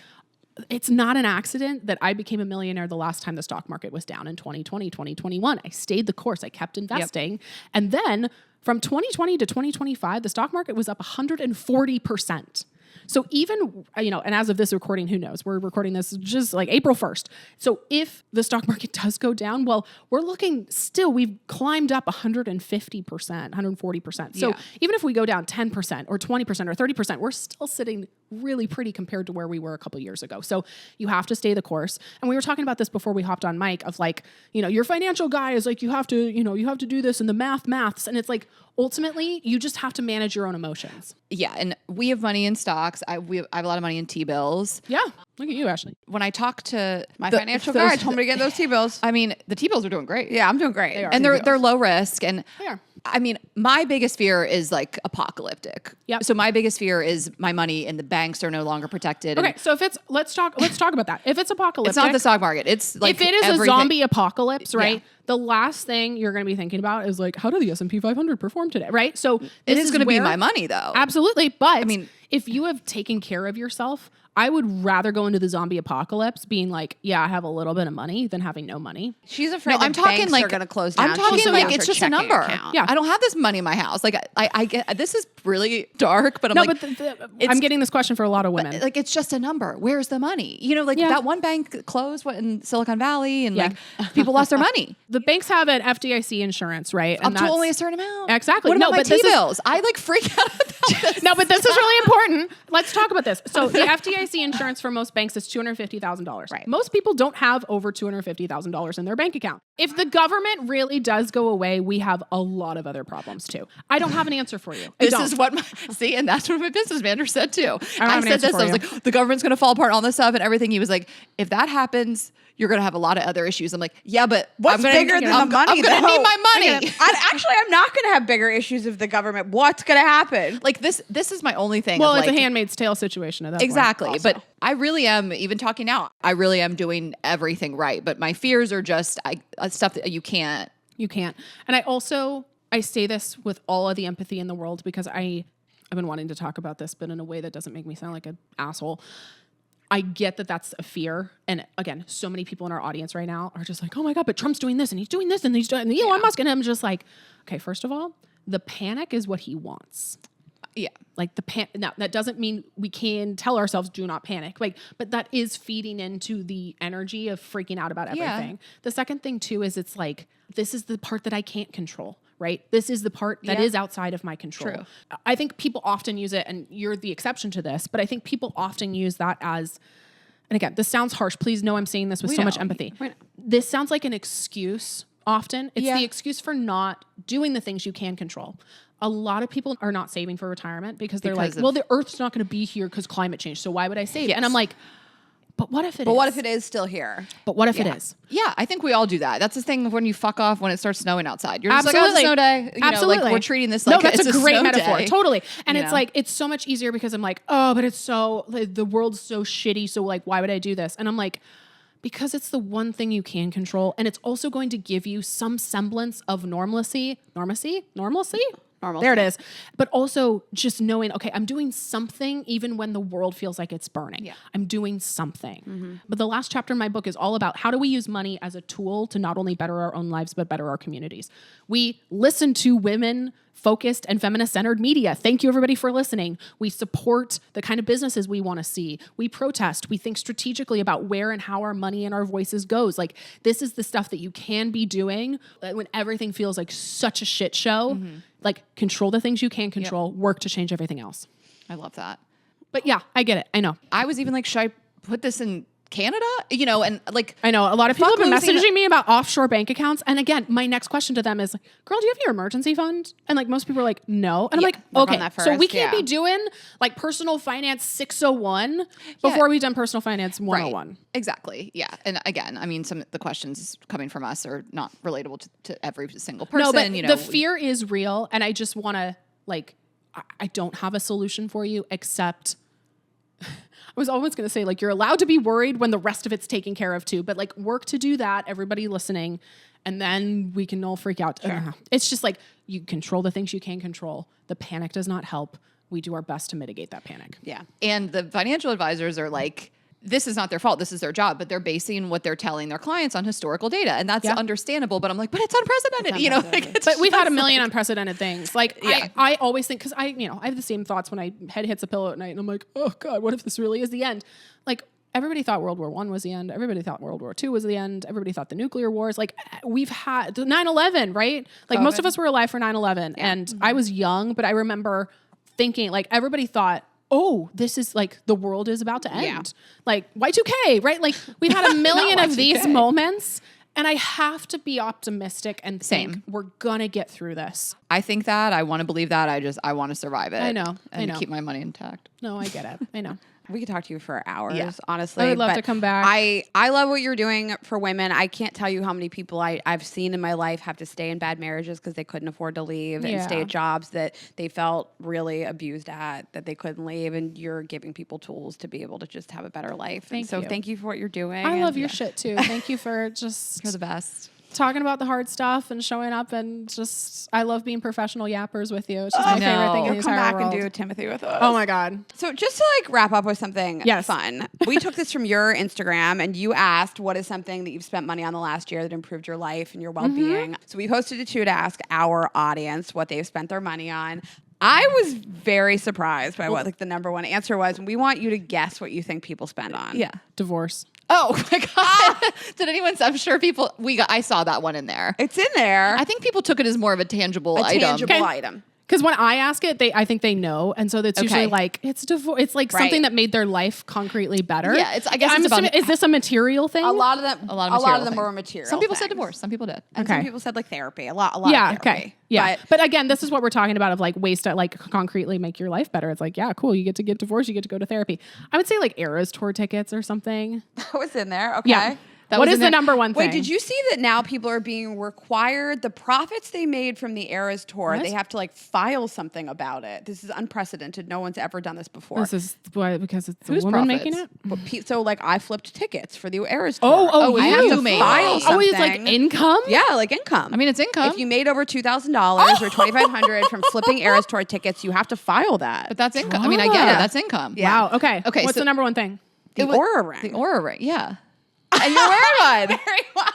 it's not an accident that I became a millionaire the last time the stock market was down in 2020, 2021. I stayed the course. I kept investing. Yep. And then from 2020 to 2025, the stock market was up 140%. So even, and as of this recording, who knows? We're recording this just like April 1st. So if the stock market does go down, well, we're looking still, we've climbed up 150%, 140%. So even if we go down 10% or 20% or 30%, we're still sitting really pretty compared to where we were a couple years ago. So you have to stay the course. And we were talking about this before we hopped on mic of like, your financial guy is like, you have to do this and the maths. And it's like, ultimately, you just have to manage your own emotions. Yeah, and we have money in stocks. I have a lot of money in T-bills. Yeah, look at you, Ashley. When I talk to my financial guy, told me to get those T-bills. I mean, the T-bills are doing great. Yeah, I'm doing great. And they're low risk. And they are. I mean, my biggest fear is like apocalyptic. Yeah. So my biggest fear is my money and the banks are no longer protected. Okay, so if it's let's talk about that. If it's apocalyptic, it's not the stock market. It's like if it is a zombie apocalypse, right? Yeah. The last thing you're going to be thinking about is like, how did the S&P 500 perform today, right? So it is going to be my money, though. Absolutely, but I mean, if you have taken care of yourself, I would rather go into the zombie apocalypse being like, yeah, I have a little bit of money than having no money. She's afraid that banks are going to close down. I'm talking like it's just a number. Account. Yeah, I don't have this money in my house. Like I get this is really dark, but I'm getting this question for a lot of women. Like it's just a number. Where's the money? That one bank closed in Silicon Valley, and like people lost their money. The banks have an FDIC insurance, right? Up to only a certain amount. Exactly. What about my T-bills? I like freak out about this. No, but this is really important. Let's talk about this. So the FDIC insurance for most banks is $250,000. Right. Most people don't have over $250,000 in their bank account. If the government really does go away, we have a lot of other problems too. I don't have an answer for you. This is what and that's what my business manager said too. I said this. I was like, the government's going to fall apart, all this stuff and everything. He was like, if that happens, you're going to have a lot of other issues. I'm like, yeah, but what's bigger than the money? I'm going to need my money. I'm not going to have bigger issues of the government. What's going to happen? Like this is my only thing. Well, it's a Handmaid's Tale situation at that exactly. point. But I really am, even talking now, I really am doing everything right. But my fears are just stuff that you can't. You can't. And I say this with all of the empathy in the world because I've been wanting to talk about this, but in a way that doesn't make me sound like an asshole. I get that that's a fear. And again, so many people in our audience right now are just like, oh my God, but Trump's doing this and he's doing this and he's doing Elon Musk. And I'm just like, okay, first of all, the panic is what he wants. Yeah. Like now that doesn't mean we can tell ourselves do not panic. But that is feeding into the energy of freaking out about everything. Yeah. The second thing too is it's like, this is the part that I can't control. Right? This is the part that is outside of my control. True. I think people often use it, and you're the exception to this, but I think people often use that as, and again, this sounds harsh. Please know I'm saying this with so much empathy. This sounds like an excuse often. It's the excuse for not doing the things you can control. A lot of people are not saving for retirement because they're like, well, the Earth's not going to be here because climate change, so why would I save? Yes. And I'm like, but what if it is? But what if it is still here? But what if it is? Yeah, I think we all do that. That's the thing when you fuck off when it starts snowing outside. You're just Absolutely. like, oh, it's a snow day. Absolutely. Like we're treating this like that's it's a great metaphor. Day. Totally. And it's like, it's so much easier because I'm like, oh, but it's so, the world's so shitty. So like, why would I do this? And I'm like, because it's the one thing you can control. And it's also going to give you some semblance of normalcy. There it is. But also just knowing, okay, I'm doing something even when the world feels like it's burning. Yeah. I'm doing something. Mm-hmm. But the last chapter in my book is all about how do we use money as a tool to not only better our own lives, but better our communities. We listen to women focused and feminist-centered media. Thank you, everybody, for listening. We support the kind of businesses we want to see. We protest. We think strategically about where and how our money and our voices goes. Like, this is the stuff that you can be doing when everything feels like such a shit show. Like, control the things you can control, work to change everything else. I love that. But yeah, I get it. I know. I was even like, should I put this in Canada? You know, and like, I know a lot of people have been losing messaging me about offshore bank accounts. And again, my next question to them is, girl, do you have your emergency fund? And like, most people are like, no. And I'm like, work on okay, that so we first, can't be doing like personal finance 601 before we've done personal finance 101. Right. Exactly. Yeah. And again, I mean, some of the questions coming from us are not relatable to every single person. No, but you know, the fear is real. And I just want to like, I don't have a solution for you except I was almost going to say, like, you're allowed to be worried when the rest of it's taken care of too, but like work to do that, everybody listening, and then we can all freak out. It's just like, you control the things you can control. The panic does not help. We do our best to mitigate that panic. Yeah. And the financial advisors are like, this is not their fault. This is their job, but they're basing what they're telling their clients on historical data. And that's understandable. But I'm like, but it's unprecedented, you know? Like, but we've had a million unprecedented things. Like, I always think, because I have the same thoughts when I head hits a pillow at night and I'm like, oh God, what if this really is the end? Like, everybody thought World War I was the end. Everybody thought World War II was the end. Everybody thought the nuclear wars. Like, we've had 9/11, right? Like, most of us were alive for 9/11. And I was young, but I remember thinking, like, everybody thought, oh, this is like the world is about to end. Yeah. Like Y2K, right? Like, we've had a million of these moments, and I have to be optimistic and think we're gonna get through this. I think that. I want to believe that. I want to survive it. I know. And keep my money intact. No, I get it. I know. We could talk to you for hours, Yeah. honestly. I would love but to come back. I love what you're doing for women. I can't tell you how many people I've seen in my life have to stay in bad marriages because they couldn't afford to leave and stay at jobs that they felt really abused at, that they couldn't leave. And you're giving people tools to be able to just have a better life. Thank you. Thank you for what you're doing. I love your shit too. Thank you for just You're the best. talking about the hard stuff and showing up, and just, I love being professional yappers with you. It's just my favorite thing in the Come entire back world. and do Timothy with us. Oh my God. So just to like wrap up with something fun, we took this from your Instagram and you asked what is something that you've spent money on the last year that improved your life and your well-being. So we posted it to ask our audience what they've spent their money on. I was very surprised by what like the number one answer was. And we want you to guess what you think people spend on. Yeah. Divorce. Oh my God. Did anyone? I'm sure people, I saw that one in there. It's in there. I think people took it as more of a tangible item. Tangible item. Because when I ask it, I think they know, and so it's usually like it's divorce. It's like something that made their life concretely better. Yeah, I guess it's about. Is this a material thing? A lot of them were material. Some people said things. divorce. Some people did. And some people said like therapy. A lot Yeah. of therapy. Okay. Yeah. But again, this is what we're talking about of like ways to like concretely make your life better. It's like, yeah, cool. You get to get divorced. You get to go to therapy. I would say like Eras tour tickets or something. That was in there. Okay. Yeah. What is the number one thing? Wait, did you see that now people are being required, the profits they made from the Eras tour, they have to like file something about it. This is unprecedented. No one's ever done this before. This is why, because it's Whose a woman profits? making it? But so like I flipped tickets for the Eras tour. Oh, I you have to made file it. something. Oh, it's like income? Yeah, like income. I mean, it's income. If you made over $2,000 or $2,500 from flipping Eras tour tickets, you have to file that. But that's income. I mean, I get it. That's income. Yeah. Wow. Okay. Okay, What's so- the number one thing? The Aura ring. The Aura ring. Yeah. And you're wearing one.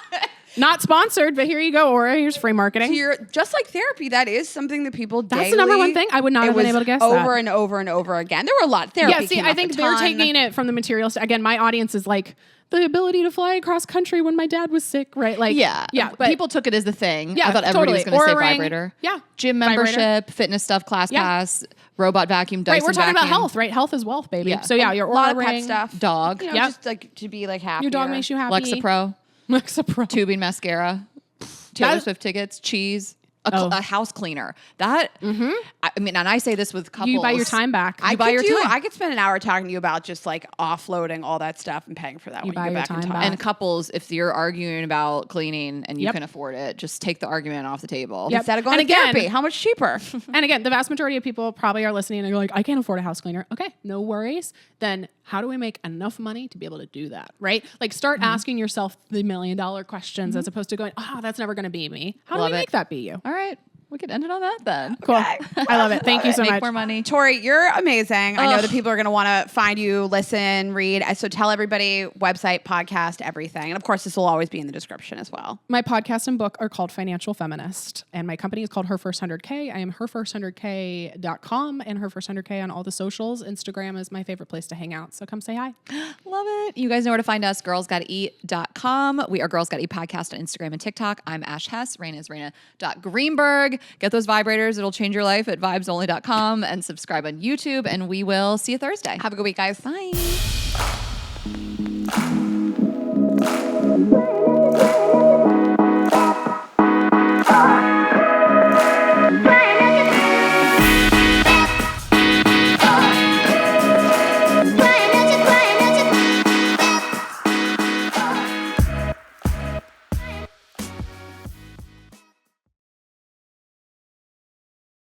Not sponsored, but here you go, Aura. Here's free marketing. So you're just like therapy. That is something that people That's daily. the number one thing. I would not have been able to guess over that. and over and over again. There were a lot. Therapy. Yeah, see, came I up think a they're ton. taking it from the materials. Again, my audience is like the ability to fly across country when my dad was sick, right? Like, Yeah. but people took it as the thing. Yeah, I thought everybody was totally. going to say Aura ring. vibrator. Yeah. Gym Vibrator. membership, fitness stuff, class Yeah. pass, robot vacuum, Dyson right, we're talking about vacuum, health, right? Health is wealth, baby. Yeah. So yeah, your a lot Aura of pet ring, stuff. dog, You know, Yep. just like to be like happy. your dog makes you happy. Lexapro, Lexapro. tubing mascara, Taylor That- Swift tickets, cheese. Oh. A house cleaner. That, I mean, and I say this with couples. You buy your time back. I buy your time. I could spend an hour talking to you about just like offloading all that stuff and paying for that when buy you your get back in time time. back. And couples, if you're arguing about cleaning and you Yep. can afford it, just take the argument off the table. Yep. Instead of going And to again- therapy, how much cheaper? And again, the vast majority of people probably are listening and you're like, I can't afford a house cleaner. Okay, no worries. Then how do we make enough money to be able to do that, right? Like start asking yourself the $1 million questions as opposed to going, oh, that's never going to be me. How do Love we it. make that be you? All right. We could end it on that then. Cool. I love it. Thank you so Make much. more money. Tori, you're amazing. I know that people are going to want to find you, listen, read. So tell everybody website, podcast, everything. And of course, this will always be in the description as well. My podcast and book are called Financial Feminist, and my company is called Her First 100K. I am herfirst100k.com and Her First 100K on all the socials. Instagram is my favorite place to hang out, so come say hi. Love it. You guys know where to find us, girlsgottaeat.com. We are Girls Gotta Eat Podcast on Instagram and TikTok. I'm Ash Hess. Rayna is Rayna.Greenberg. Get those vibrators. It'll change your life at vibesonly.com and subscribe on YouTube, and we will see you Thursday. Have a good week, guys. Bye.